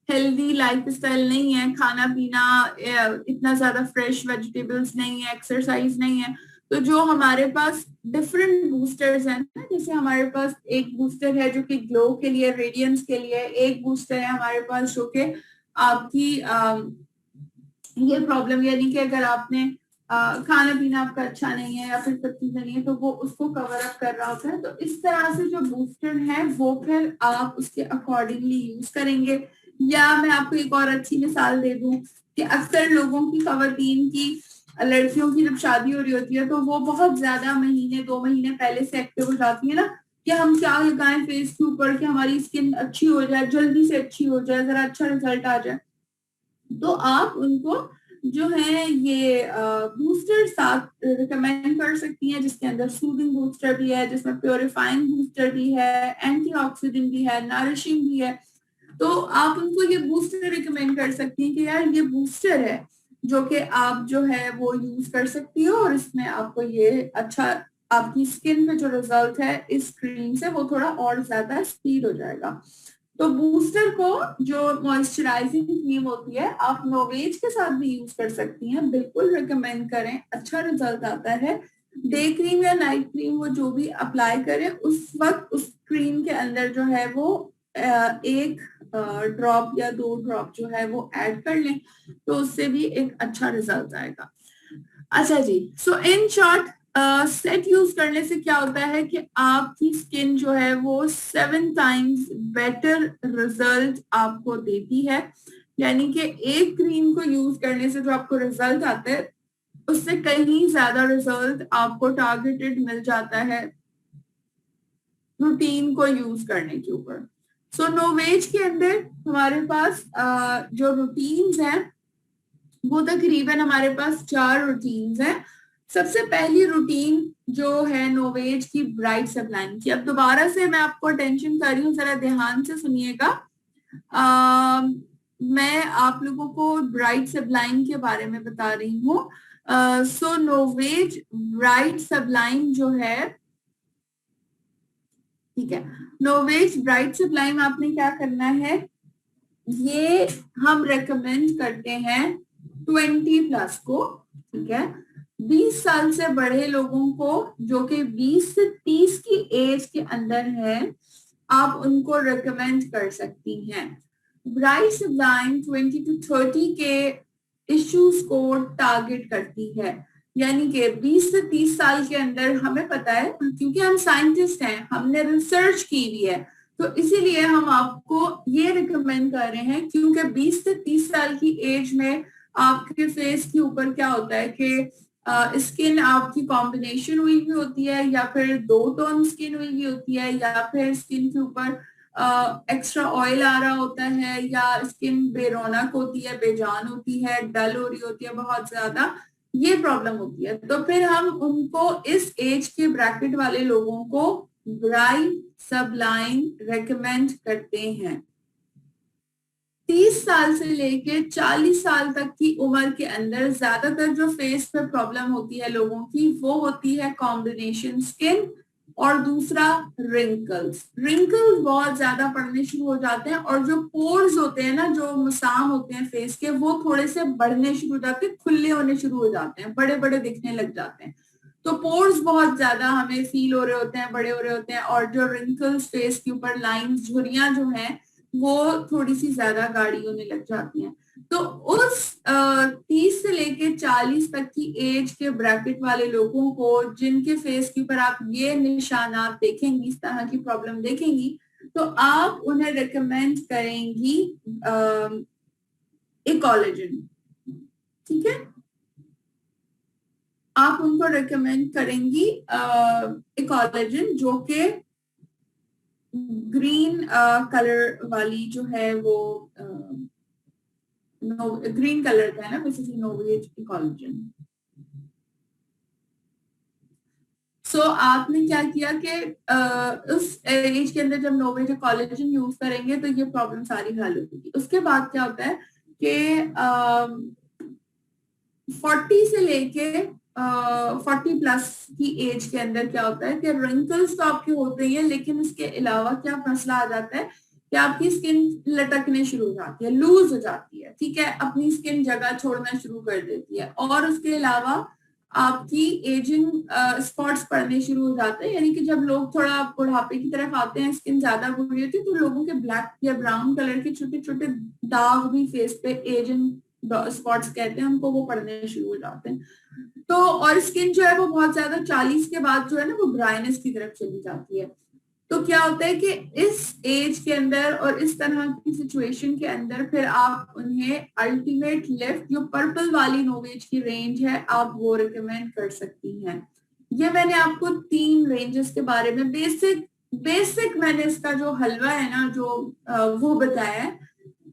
Speaker 1: हेल्दी लाइफ स्टाइल नहीं है, खाना पीना इतना ज्यादा फ्रेश वेजिटेबल्स नहीं है, एक्सरसाइज नहीं है, तो जो हमारे पास डिफरेंट बूस्टर्स हैं ना, जैसे हमारे पास एक बूस्टर है जो कि ग्लो के लिए, रेडियंस के लिए, एक बूस्टर है हमारे पास जो कि आपकी ये प्रॉब्लम, यानी कि अगर आपने खाना पीना आपका अच्छा नहीं है या फिर सब चीजें नहीं है, तो वो उसको कवर अप कर रहा होता है। तो इस तरह से जो बूस्टर है वो फिर आप उसके अकॉर्डिंगली यूज करेंगे। या मैं आपको एक और अच्छी मिसाल दे दूं कि अक्सर लोगों की, खवातीन की, लड़कियों की जब शादी हो रही होती है, तो वो बहुत ज्यादा महीने 2 महीने पहले से एक्टिव हो जाती है ना, कि हम क्या लगाएं फेस के ऊपर कि हमारी स्किन अच्छी हो जाए, जल्दी से अच्छी हो जाए, जरा अच्छा रिजल्ट आ जाए। तो आप उनको जो है ये बूस्टर साथ रिकमेंड कर सकती हैं, जिसके अंदर सूदिंग बूस्टर भी है, जिसमें प्योरीफाइंग बूस्टर भी है, एंटीऑक्सीडेंट भी है, नरिशिंग भी है। तो आप उनको ये बूस्टर रिकमेंड कर सकती हैं कि यार ये बूस्टर है, जो कि आप जो है वो यूज कर सकती हो, और इसमें आपको ये अच्छा आपकी स्किन पे जो रिजल्ट है इस क्रीम से वो थोड़ा और ज्यादा स्पीड हो जाएगा। तो बूस्टर को जो मॉइस्चराइजिंग क्रीम होती है आप नोवेज के साथ भी यूज कर सकती हैं, बिल्कुल रिकमेंड करें, अच्छा रिजल्ट आता है। डे क्रीम या नाइट क्रीम वो जो भी अप्लाई करें उस वक्त उस क्रीम के अंदर जो है वो एक ड्रॉप या 2 ड्रॉप जो है वो ऐड कर लें, तो उससे भी एक अच्छा रिजल्ट आएगा। अच्छा जी, सो इन शॉर्ट सेट यूज करने से क्या होता है कि आपकी स्किन जो है वो 7 टाइम्स बेटर रिजल्ट आपको देती है। यानी कि एक क्रीम को यूज करने से जो आपको रिजल्ट आता है उससे कहीं ज्यादा रिजल्ट आपको टारगेटेड मिल जाता है रूटीन को यूज करने के ऊपर। सो नोवेज के अंदर हमारे पास जो रूटीन्स हैं वो तकरीबन हमारे पास 4 रूटीन्स हैं। सबसे पहली रूटीन जो है नोवेज की ब्राइट सबलाइन की, अब दोबारा से मैं आपको अटेंशन कर रही हूँ, जरा ध्यान से सुनिएगा। मैं आप लोगों को ब्राइट सबलाइन के बारे में बता रही हूँ। सो नोवेज ब्राइट सबलाइन जो है, ठीक है, नोवेज ब्राइट सबलाइन आपने क्या करना है, ये हम रेकमेंड करते हैं 20+ को, ठीक है, 20 साल से बड़े लोगों को जो कि 20 से 30 की एज के अंदर है, आप उनको रेकमेंड कर सकती हैं। ब्राइट सबलाइन 20 to 30 के इश्यूज को टारगेट करती है, यानी कि 20 से 30 साल के अंदर हमें पता है क्योंकि हम साइंटिस्ट हैं, हमने रिसर्च की हुई है, तो इसीलिए हम आपको ये रिकमेंड कर रहे हैं, क्योंकि 20 से 30 साल की एज में आपके फेस के ऊपर क्या होता है कि स्किन आपकी कॉम्बिनेशन हुई हुई होती है, या फिर 2 टोन स्किन हुई हुई होती है, या फिर स्किन के ऊपर एक्स्ट्रा ऑयल आ रहा होता है, या स्किन बेरौनक होती है, बेजान होती है, डल हो रही होती है बहुत ज्यादा, ये प्रॉब्लम होती है। तो फिर हम उनको इस एज के ब्रैकेट वाले लोगों को ब्राइट सबलाइन रेकमेंड करते हैं। 30 साल से लेके 40 साल तक की उम्र के अंदर ज्यादातर जो फेस पे प्रॉब्लम होती है लोगों की वो होती है कॉम्बिनेशन स्किन, और दूसरा रिंकल्स। रिंकल्स बहुत ज्यादा पड़ने शुरू हो जाते हैं, और जो पोर्स होते हैं ना, जो मुसाम होते हैं फेस के, वो थोड़े से बढ़ने शुरू हो जाते हैं, खुले होने शुरू हो जाते हैं, बड़े बड़े दिखने लग जाते हैं। तो पोर्स बहुत ज्यादा हमें फील हो रहे होते हैं, बड़े हो रहे होते हैं, और जो रिंकल्स फेस के ऊपर लाइंस झुर्रियां जो हैं वो थोड़ी सी ज्यादा गाढ़ी होने लग जाती हैं। तो उस 30 से लेके 40 तक की एज के ब्रैकेट वाले लोगों को जिनके फेस के ऊपर आप ये निशानात देखेंगी, इस तरह की प्रॉब्लम देखेंगी, तो आप उन्हें रिकमेंड करेंगी इकोलॉजिन, ठीक है, आप उनको रिकमेंड करेंगी इकोलॉजिन, जो कि ग्रीन कलर वाली जो है वो ग्रीन कलर का है ना, बेसिकली नोवेज इकोलॉजिन। सो आपने क्या किया कि उस एज के अंदर जब नोवेज इकोलॉजिन यूज करेंगे तो ये प्रॉब्लम सारी हल होगी। उसके बाद क्या होता है कि 40 से लेके 40+ की एज के अंदर क्या होता है कि रिंकल्स तो आपके होते ही है, लेकिन इसके अलावा क्या मसला आ जाता है कि आपकी स्किन लटकने शुरू हो जाती है, लूज हो जाती है, ठीक है, अपनी स्किन जगह छोड़ना शुरू कर देती है, और उसके अलावा आपकी एजिंग स्पॉट्स पड़ने शुरू हो जाते हैं। यानी कि जब लोग थोड़ा बुढ़ापे की तरफ आते हैं, स्किन ज्यादा बुरी होती है, तो लोगों के ब्लैक या ब्राउन कलर के छोटे छोटे दाग भी फेस पे, एजिंग स्पॉट्स कहते हैं उनको, वो पड़ने शुरू हो जाते हैं। तो और स्किन जो है वो बहुत ज्यादा 40 के बाद जो है ना वो ड्राइनेस की तरफ चली जाती है। तो क्या होता है कि इस एज के अंदर और इस तरह की सिचुएशन के अंदर फिर आप उन्हें अल्टीमेट लिफ्ट, जो पर्पल वाली नोवेज की रेंज है, आप वो रिकमेंड कर सकती हैं। ये मैंने आपको 3 रेंजेस के बारे में बेसिक मैंने इसका जो हलवा है ना जो वो बताया है।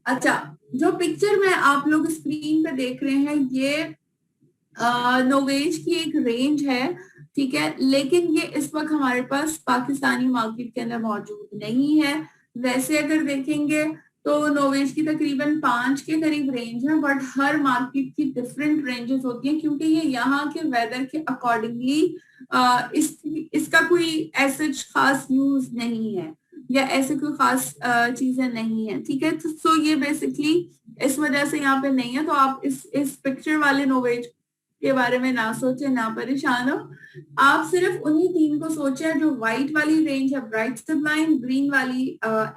Speaker 1: अच्छा, जो पिक्चर में आप लोग स्क्रीन पे देख रहे हैं ये नोवेज की एक रेंज है, ठीक है, लेकिन ये इस वक्त हमारे पास पाकिस्तानी मार्केट के अंदर मौजूद नहीं है। वैसे अगर देखेंगे तो नोवेज की तकरीबन 5 के करीब रेंज है, बट हर मार्केट की डिफरेंट रेंजेस होती हैं क्योंकि ये यहाँ के वेदर के अकॉर्डिंगली इसका कोई ऐसे खास यूज नहीं है या ऐसे कोई खास चीजें नहीं है, ठीक है। तो ये बेसिकली इस वजह से यहाँ पे नहीं है। तो आप इस पिक्चर वाले नोवेज के बारे में ना सोचे, ना परेशान हो। आप सिर्फ उन्हीं 3 को सोचे, जो व्हाइट वाली रेंज है ब्राइट सब्लाइम, ग्रीन वाली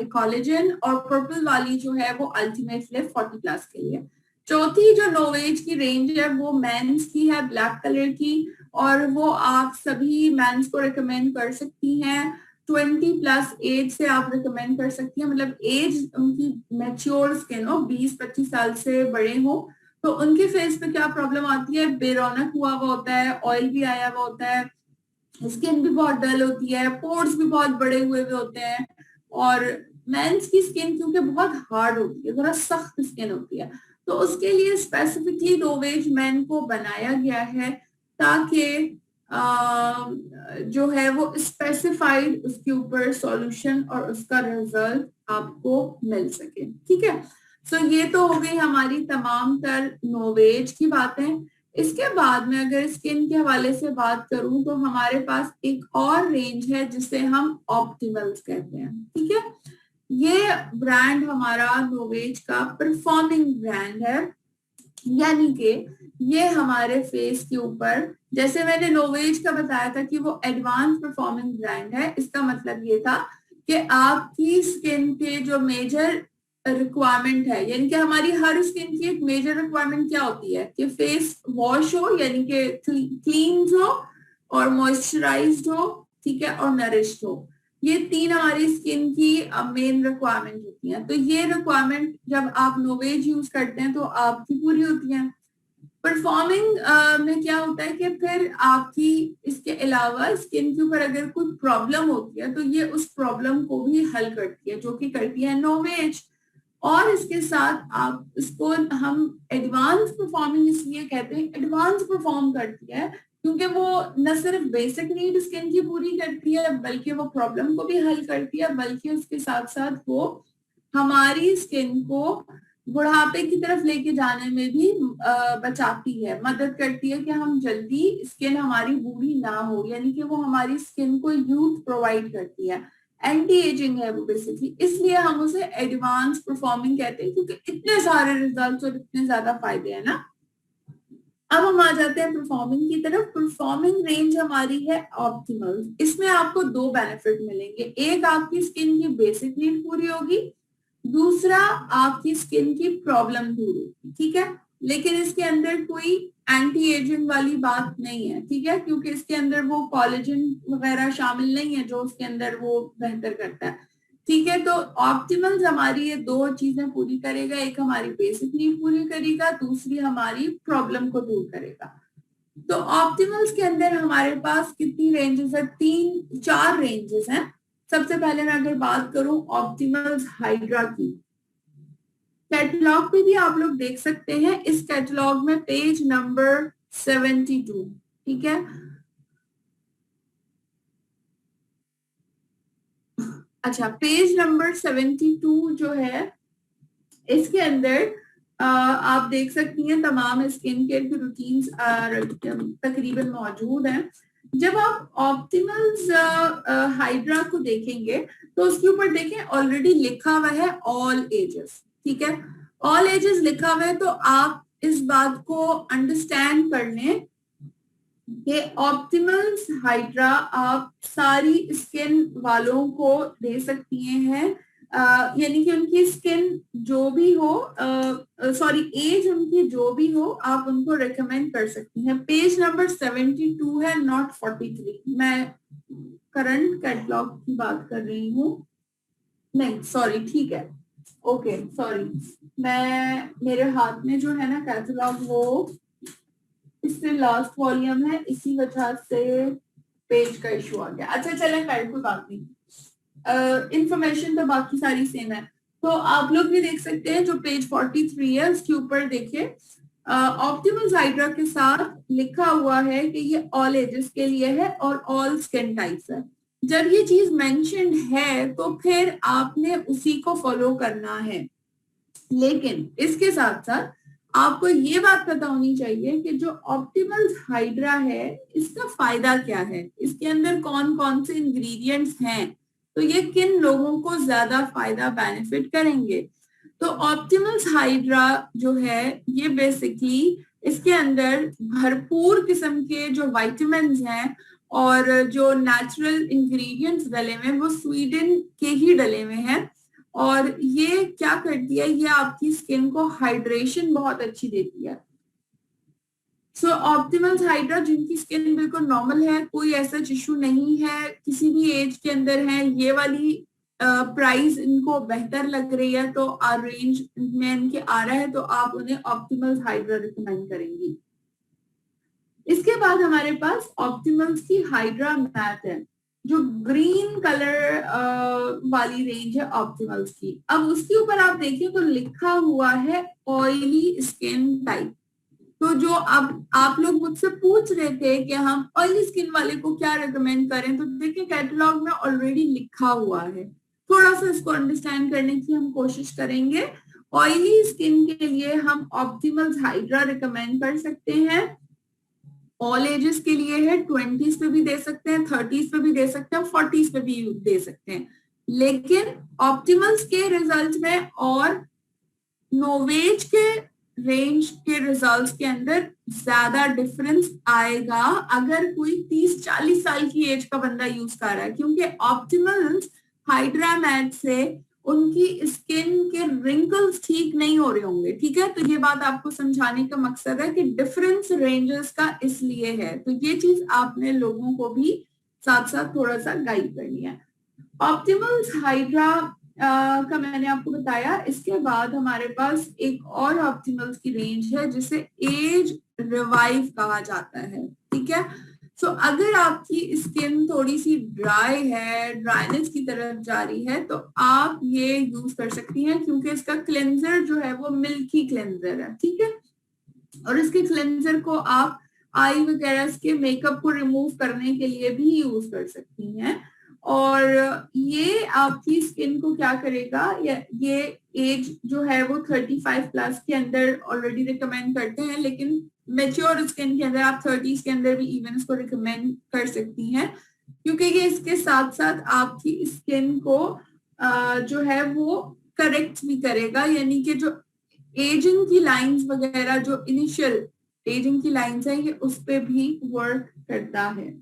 Speaker 1: इकोलोजन और पर्पल वाली जो है वो अल्टीमेट लिफ्ट 40 प्लस के लिए। चौथी जो नोवेज की रेंज है वो मेंस की है, ब्लैक कलर की, और वो आप सभी मेंस को रिकमेंड कर सकती हैं। 20 प्लस एज से आप रिकमेंड कर सकती हैं, मतलब एज उनकी मैच्योर स्किन हो, 20-25 साल से बड़े हो। तो उनके फेस पे क्या प्रॉब्लम आती है, बेरौनक हुआ हुआ होता है, ऑयल भी आया हुआ होता है, स्किन भी बहुत डल होती है, पोर्स भी बहुत बड़े हुए हुए होते हैं। और मेंस की स्किन क्योंकि बहुत हार्ड होती है, थोड़ा सख्त स्किन होती है, तो उसके लिए स्पेसिफिकली नोवेज मेन को बनाया गया है ताकि जो है वो स्पेसिफाइड उसके ऊपर सॉल्यूशन और उसका रिजल्ट आपको मिल सके, ठीक है। सो ये तो हो गई हमारी तमाम तर नोवेज की बातें। इसके बाद में अगर स्किन के हवाले से बात करूं तो हमारे पास एक और रेंज है जिसे हम ऑप्टिमल्स कहते हैं, ठीक है। ये ब्रांड हमारा नोवेज का परफॉर्मिंग ब्रांड है, यानी कि ये हमारे फेस के ऊपर, जैसे मैंने नोवेज का बताया था कि वो एडवांस परफॉर्मिंग ब्रांड है, इसका मतलब ये था कि आपकी स्किन के जो मेजर रिक्वायरमेंट है, यानी कि हमारी हर स्किन की एक मेजर रिक्वायरमेंट क्या होती है कि फेस वॉश हो, यानी कि क्लीन हो और मॉइस्चराइज्ड हो, ठीक है, और नरिश्ड हो। ये 3 हमारी स्किन की मेन रिक्वायरमेंट होती हैं। तो ये रिक्वायरमेंट जब आप नोवेज यूज करते हैं तो आपकी पूरी होती है। परफॉर्मिंग में क्या होता है कि फिर आपकी इसके अलावा स्किन के ऊपर अगर कोई प्रॉब्लम होती है तो ये उस प्रॉब्लम को भी हल करती है, जो कि करती है नोवेज। और इसके साथ आप इसको हम एडवांस परफॉर्मिंग इसलिए कहते हैं, एडवांस परफॉर्म करती है क्योंकि वो न सिर्फ बेसिक नीड स्किन की पूरी करती है बल्कि वो प्रॉब्लम को भी हल करती है, बल्कि उसके साथ साथ वो हमारी स्किन को बुढ़ापे की तरफ लेके जाने में भी बचाती है, मदद करती है कि हम जल्दी स्किन हमारी बूढ़ी ना हो, यानी कि वो हमारी स्किन को यूथ प्रोवाइड करती है, एंटी एजिंग है वो बेसिकली। इसलिए हम उसे एडवांस परफॉर्मिंग कहते हैं क्योंकि इतने सारे रिजल्ट्स और इतने ज्यादा फायदे हैं ना। अब हम आ जाते हैं परफॉर्मिंग की तरफ। परफॉर्मिंग रेंज हमारी है ऑप्टिमल। इसमें आपको 2 बेनिफिट मिलेंगे, एक आपकी स्किन की बेसिक नीड पूरी होगी, दूसरा आपकी स्किन की प्रॉब्लम दूर होगी, ठीक है। लेकिन इसके अंदर कोई एंटी एजिंग वाली बात नहीं है, ठीक है, क्योंकि इसके अंदर वो कोलेजन वगैरह शामिल नहीं है जो उसके अंदर वो बेहतर करता है, ठीक है। तो ऑप्टिमल्स हमारी ये 2 चीजें पूरी करेगा, एक हमारी बेसिक नीड पूरी करेगा, दूसरी हमारी प्रॉब्लम को दूर करेगा। तो ऑप्टिमल्स के अंदर हमारे पास कितनी रेंजेस है, 4 रेंजेस हैं। सबसे पहले मैं अगर बात करूं ऑप्टिमल्स हाइड्रा की, कैटलॉग पे भी आप लोग देख सकते हैं, इस कैटलॉग में पेज नंबर 72, ठीक है। अच्छा, पेज नंबर 72 जो है इसके अंदर आप देख सकती हैं तमाम स्किन केयर की रूटीन्स तकरीबन मौजूद हैं। जब आप ऑप्टिमल्स हाइड्रा को देखेंगे तो उसके ऊपर देखें ऑलरेडी लिखा हुआ है ऑल एजेस, ठीक है। ऑल एजेस लिखा हुआ है तो आप इस बात को अंडरस्टैंड कर लें कि ऑप्टिमल्स हाइड्रा आप सारी स्किन वालों को दे सकती हैं, यानी कि उनकी स्किन जो भी हो, सॉरी एज उनकी जो भी हो, आप उनको रेकमेंड कर सकती हैं। पेज नंबर 72 है, नॉट 43। मैं करंट कैटलॉग की बात कर रही हूँ, नहीं सॉरी, ठीक है, ओके सॉरी, मैं मेरे हाथ में जो है ना कैटलॉग वो इससे लास्ट वॉल्यूम है, इसी वजह से पेज का इशू आ गया। अच्छा चलें, कोई बात नहीं, इंफॉर्मेशन तो बाकी सारी सेम है। तो आप लोग भी देख सकते हैं जो पेज 43 है उसके ऊपर देखिए ऑप्टिमल हाइड्रा के साथ लिखा हुआ है कि ये ऑल एजेस के लिए है और ऑल स्किन टाइप्स है। जब ये चीज मेंशन्ड है तो फिर आपने उसी को फॉलो करना है, लेकिन इसके साथ साथ आपको ये बात पता होनी चाहिए कि जो ऑप्टिमल हाइड्रा है इसका फायदा क्या है, इसके अंदर कौन कौन से इंग्रेडिएंट्स हैं, तो ये किन लोगों को ज्यादा फायदा बेनिफिट करेंगे। तो ऑप्टिमल हाइड्रा जो है ये बेसिकली इसके अंदर भरपूर किस्म के जो विटामिन्स हैं और जो नेचुरल इंग्रेडिएंट्स डले हुए हैं वो स्वीडन के ही डले हुए हैं, और ये क्या करती है, ये आपकी स्किन को हाइड्रेशन बहुत अच्छी देती है। सो ऑप्टिमल हाइड्रा जिनकी स्किन बिल्कुल नॉर्मल है, कोई ऐसा इशू नहीं है, किसी भी एज के अंदर है, ये वाली प्राइस इनको बेहतर लग रही है तो रेंज में इनके आ रहा है तो आप उन्हें ऑप्टिमल हाइड्रा रिकमेंड करेंगी। इसके बाद हमारे पास ऑप्टिमल्स की हाइड्रा मैट है जो ग्रीन कलर वाली रेंज है ऑप्टिमल्स की। अब उसके ऊपर आप देखिए तो लिखा हुआ है ऑयली स्किन टाइप। तो जो अब आप लोग मुझसे पूछ रहे थे कि हम ऑयली स्किन वाले को क्या रिकमेंड करें, तो देखिए कैटलॉग में ऑलरेडी लिखा हुआ है, थोड़ा सा इसको अंडरस्टैंड करने की हम कोशिश करेंगे। ऑयली स्किन के लिए हम ऑप्टिमल्स हाइड्रा रिकमेंड कर सकते हैं। ऑल एजेस के लिए है, 20s पे भी दे सकते हैं, 30s पे भी दे सकते हैं, 40s पे भी दे सकते हैं। लेकिन ऑप्टिमल्स के रिजल्ट में और नोवेज के रेंज के रिजल्ट्स के अंदर ज्यादा डिफरेंस आएगा अगर कोई 30-40 साल की एज का बंदा यूज कर रहा है, क्योंकि ऑप्टिमल्स हाइड्रा मैट से उनकी स्किन के रिंकल्स ठीक नहीं हो रहे होंगे। ठीक है, तो ये बात आपको समझाने का मकसद है कि डिफरेंस रेंजेस का इसलिए है, तो ये चीज आपने लोगों को भी साथ साथ थोड़ा सा गाइड करनी है। ऑप्टिमल्स हाइड्रा का मैंने आपको बताया। इसके बाद हमारे पास एक और ऑप्टिमल्स की रेंज है जिसे एज रिवाइव कहा जाता है। ठीक है, सो अगर आपकी स्किन थोड़ी सी ड्राई है, ड्राइनेस की तरफ जा रही है, तो आप ये यूज कर सकती हैं, क्योंकि इसका क्लेंजर जो है वो मिल्की क्लेंजर है। ठीक है, और इसके क्लेंजर को आप आई वगैरह के मेकअप को रिमूव करने के लिए भी यूज कर सकती हैं। और ये आपकी स्किन को क्या करेगा, ये एज जो है वो 35 प्लस के अंदर ऑलरेडी रिकमेंड करते हैं, लेकिन मेच्योर स्किन के अंदर आप 30s के अंदर भी इवन इसको रिकमेंड कर सकती हैं, क्योंकि ये इसके साथ साथ आपकी स्किन को जो है वो करेक्ट भी करेगा, यानी कि जो एजिंग की लाइंस वगैरह, जो इनिशियल एजिंग की लाइंस है, ये उस पे भी वर्क करता है।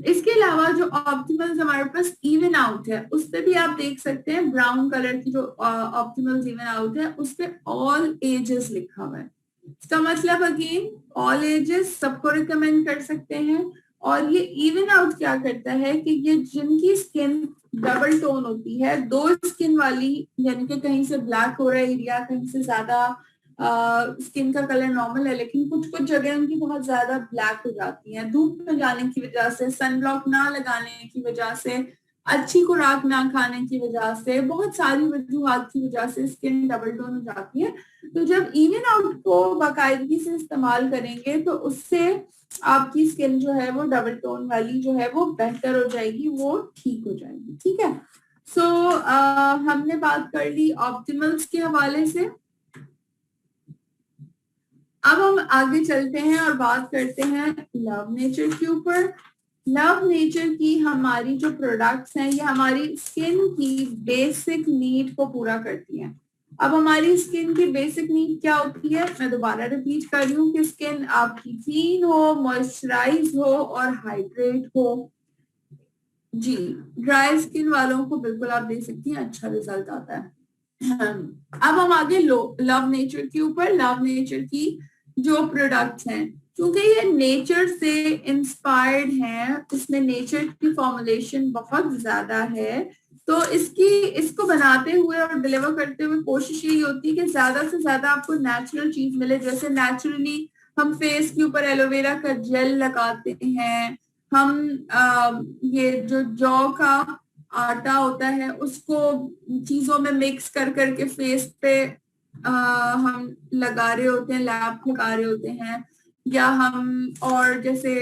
Speaker 1: इसके अलावा जो ऑप्टिमल्स हमारे पास इवन आउट है, उस पे भी आप देख सकते हैं ब्राउन कलर की जो ऑप्टिमल्स इवन आउट है उस पे ऑल एजेस लिखा हुआ है। इसका मतलब अगेन ऑल एजेस सबको रिकमेंड कर सकते हैं। और ये इवन आउट क्या करता है कि ये जिनकी स्किन डबल टोन होती है, दो स्किन वाली, यानी कि कहीं से ब्लैक हो रहा है एरिया, कहीं से ज्यादा स्किन का कलर नॉर्मल है, लेकिन कुछ कुछ जगह उनकी बहुत ज्यादा ब्लैक हो जाती है धूप में जाने की वजह से, सनब्लॉक ना लगाने की वजह से, अच्छी खुराक ना खाने की वजह से, बहुत सारी वजूहात की वजह से स्किन डबल टोन हो जाती है। तो जब इवन आउट को बाकायदगी से इस्तेमाल करेंगे तो उससे आपकी स्किन जो है वो डबल टोन वाली जो है वो बेहतर हो जाएगी, वो ठीक हो जाएगी। ठीक है, सो हमने बात कर ली ऑप्टिमल्स के हवाले से। अब हम आगे चलते हैं और बात करते हैं लव नेचर के ऊपर। लव नेचर की हमारी जो प्रोडक्ट्स हैं ये हमारी स्किन की बेसिक नीड को पूरा करती हैं। अब हमारी स्किन की बेसिक नीड क्या होती है, मैं दोबारा रिपीट कर रही हूँ कि स्किन आपकी क्लीन हो, मॉइस्चराइज हो और हाइड्रेट हो। जी, ड्राई स्किन वालों को बिल्कुल आप देख सकती हैं अच्छा रिजल्ट आता है। अब हम आगे लव नेचर के ऊपर। लव नेचर की जो प्रोडक्ट्स हैं, क्योंकि ये नेचर से इंस्पायर्ड हैं, इसमें नेचर की फॉर्मुलेशन बहुत ज्यादा है, तो इसको बनाते हुए और डिलीवर करते हुए कोशिश यही होती है कि ज्यादा से ज्यादा आपको नेचुरल चीज मिले। जैसे नेचुरली हम फेस के ऊपर एलोवेरा का जेल लगाते हैं, हम ये जो जौ का आटा होता है उसको चीजों में मिक्स कर करके फेस पे हम लगा रहे होते हैं, लैप लगा रहे होते हैं, या हम और जैसे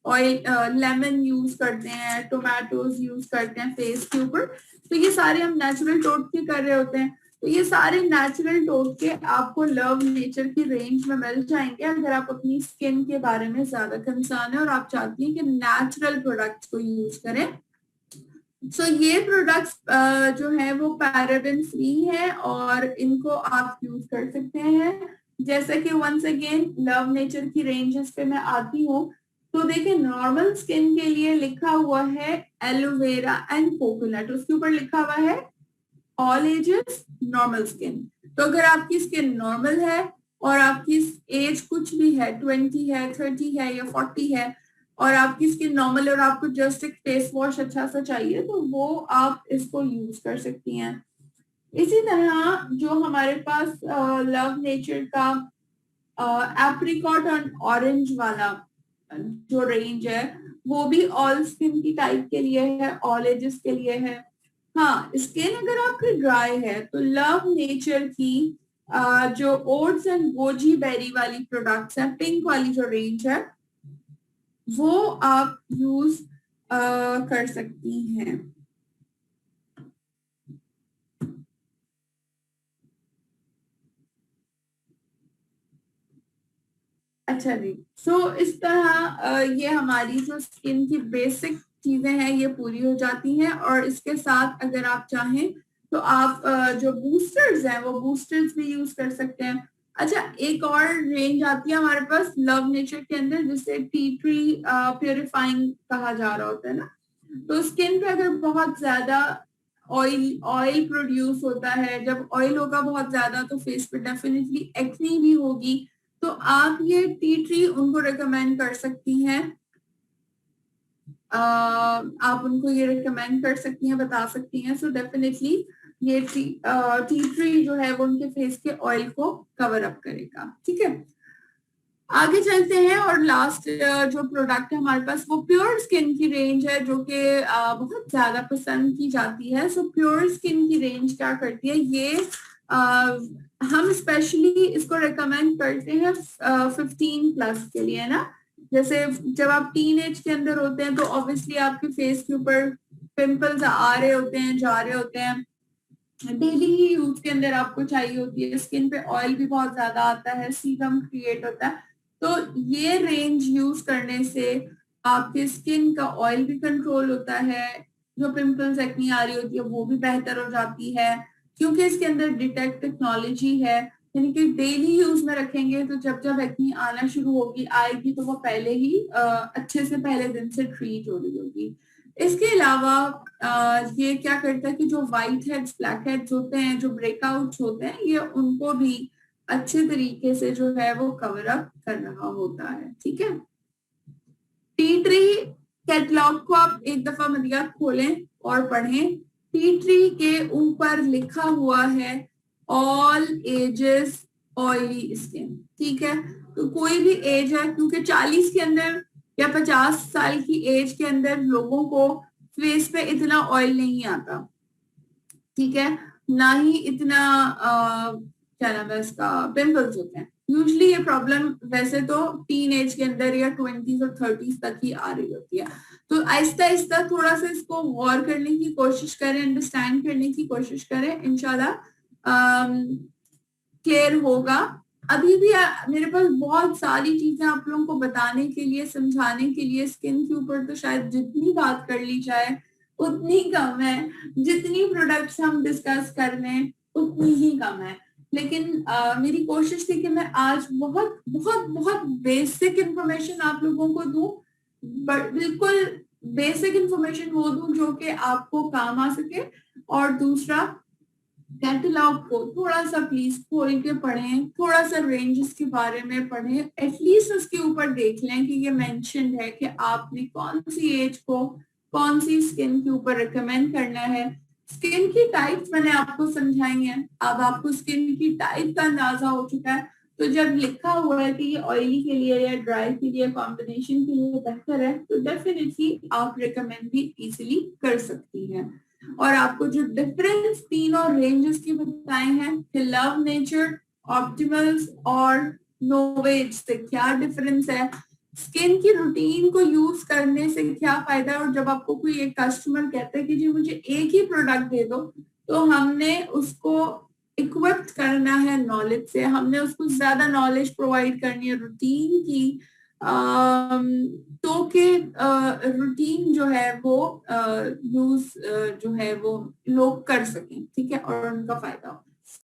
Speaker 1: ऑयल लेमन यूज करते हैं, टोमेटोज यूज करते हैं फेस के ऊपर, तो ये सारे हम नेचुरल टोटके कर रहे होते हैं। तो ये सारे नेचुरल टोटके आपको लव नेचर की रेंज में मिल जाएंगे अगर आप अपनी स्किन के बारे में ज्यादा कंसर्न है और आप चाहती हैं कि नेचुरल प्रोडक्ट्स को यूज करें। सो ये प्रोडक्ट्स जो है वो पैराबेन फ्री है और इनको आप यूज कर सकते हैं। जैसे कि वंस अगेन लव नेचर की रेंजेस पे मैं आती हूँ, तो देखिए नॉर्मल स्किन के लिए लिखा हुआ है एलोवेरा एंड कोकोनट, उसके ऊपर लिखा हुआ है ऑल एजेस नॉर्मल स्किन। तो अगर आपकी स्किन नॉर्मल है और आपकी एज कुछ भी है, 20 है, 30 है या 40 है, और आपकी स्किन नॉर्मल है और आपको जस्ट एक फेस वॉश अच्छा सा चाहिए, तो वो आप इसको यूज कर सकती हैं। इसी तरह जो हमारे पास लव नेचर का एप्रिकॉट और ऑरेंज वाला जो रेंज है, वो भी ऑल स्किन की टाइप के लिए है, ऑल एजेस के लिए है। हाँ, स्किन अगर आपकी ड्राई है तो लव नेचर की जो ओट्स एंड गोजी बेरी वाली प्रोडक्ट्स है, पिंक वाली जो रेंज है, वो आप यूज कर सकती हैं। अच्छा जी, सो इस तरह ये हमारी जो स्किन की बेसिक चीजें हैं ये पूरी हो जाती हैं। और इसके साथ अगर आप चाहें तो आप जो बूस्टर्स हैं वो बूस्टर्स भी यूज कर सकते हैं। अच्छा, एक और रेंज आती है हमारे पास लव नेचर के अंदर जिसे टी ट्री प्योरीफाइंग कहा जा रहा होता है ना। तो स्किन पे अगर बहुत ज्यादा ऑयल ऑयल प्रोड्यूस होता है, जब ऑयल होगा बहुत ज्यादा तो फेस पे डेफिनेटली एक्नी भी होगी, तो आप ये टी ट्री उनको रिकमेंड कर सकती हैं। आप उनको ये रिकमेंड कर सकती हैं, बता सकती हैं। सो डेफिनेटली ये टी ट्री जो है वो उनके फेस के ऑयल को कवर अप करेगा। ठीक है, आगे चलते हैं और लास्ट जो प्रोडक्ट है हमारे पास वो प्योर स्किन की रेंज है, जो कि बहुत ज्यादा पसंद की जाती है। सो प्योर स्किन की रेंज क्या करती है, ये हम स्पेशली इसको रिकमेंड करते हैं 15+ के लिए ना। जैसे जब आप टीन एज के अंदर होते हैं तो ऑब्वियसली आपके फेस के ऊपर पिंपल्स आ रहे होते हैं, जा रहे होते हैं, डेली यूज के अंदर आपको चाहिए होती है, स्किन पे ऑयल भी बहुत ज्यादा आता है, सीरम क्रिएट होता है। तो ये रेंज यूज करने से आपके स्किन का ऑयल भी कंट्रोल होता है, जो पिंपल्स एक्नी आ रही होती है वो भी बेहतर हो जाती है, क्योंकि इसके अंदर डिटेक्ट टेक्नोलॉजी है। यानी कि डेली यूज में रखेंगे तो जब जब एक्नी आना शुरू होगी आएगी तो वो पहले ही अच्छे से पहले दिन से ट्रीट हो रही होगी। इसके अलावा ये क्या करता है कि जो व्हाइट हेड्स ब्लैक हेड्स होते हैं, जो ब्रेकआउट्स होते हैं, ये उनको भी अच्छे तरीके से जो है वो कवर अप कर रहा होता है। ठीक है, टी ट्री कैटलॉग को आप एक दफा मदिया खोलें और पढ़ें। टी ट्री के ऊपर लिखा हुआ है ऑल एजेस ऑयली स्किन। ठीक है, तो कोई भी एज है, क्योंकि 40 के अंदर या 50 साल की एज के अंदर लोगों को फेस पे इतना ऑयल नहीं आता। ठीक है, ना ही इतना क्या नाम है इसका पिंपल्स होते हैं। यूजली ये प्रॉब्लम वैसे तो टीन एज के अंदर या 20s और 30s तक ही आ रही होती है। तो आहिस्ता आहिस्ता थोड़ा सा इसको गौर करने की कोशिश करें, अंडरस्टैंड करने की कोशिश करें, इंशाल्लाह क्लियर होगा। अभी भी मेरे पास बहुत सारी चीजें आप लोगों को बताने के लिए, समझाने के लिए, स्किन के ऊपर तो शायद जितनी बात कर ली जाए उतनी कम है, जितनी प्रोडक्ट्स हम डिस्कस कर लें उतनी ही कम है। लेकिन मेरी कोशिश थी कि मैं आज बहुत बहुत बहुत बेसिक इंफॉर्मेशन आप लोगों को दूं, बिल्कुल बेसिक इंफॉर्मेशन वो दूं जो कि आपको काम आ सके। और दूसरा, कैटलॉग को थोड़ा सा प्लीज खोल के पढ़ें, थोड़ा सा रेंजेस के बारे में पढ़ें, एटलीस्ट उसके ऊपर देख लें कि ये मेंशन्ड है कि आपने कौन सी एज को कौन सी स्किन के ऊपर रिकमेंड करना है। स्किन की टाइप्स मैंने आपको समझाई हैं, अब आपको स्किन की टाइप का अंदाजा हो चुका है। तो जब लिखा हुआ है कि ये ऑयली के लिए या ड्राई के लिए, कॉम्बिनेशन के लिए बेहतर है, तो डेफिनेटली आप रिकमेंड भी इजिली कर सकती हैं। और आपको जो डिफरेंस तीनों रेंजेस की बताए हैं कि लव नेचर, ऑप्टिमल्स और नोवेज से क्या डिफरेंस है, स्किन की रूटीन को यूज करने से क्या फायदा है, और जब आपको कोई एक कस्टमर कहता है कि जी मुझे एक ही प्रोडक्ट दे दो, तो हमने उसको इक्विप्ड करना है नॉलेज से, हमने उसको ज्यादा नॉलेज प्रोवाइड करनी है रूटीन की, तो कि रूटीन जो है वो यूज जो है वो लोग कर सकें, ठीक है, और उनका फायदा हो।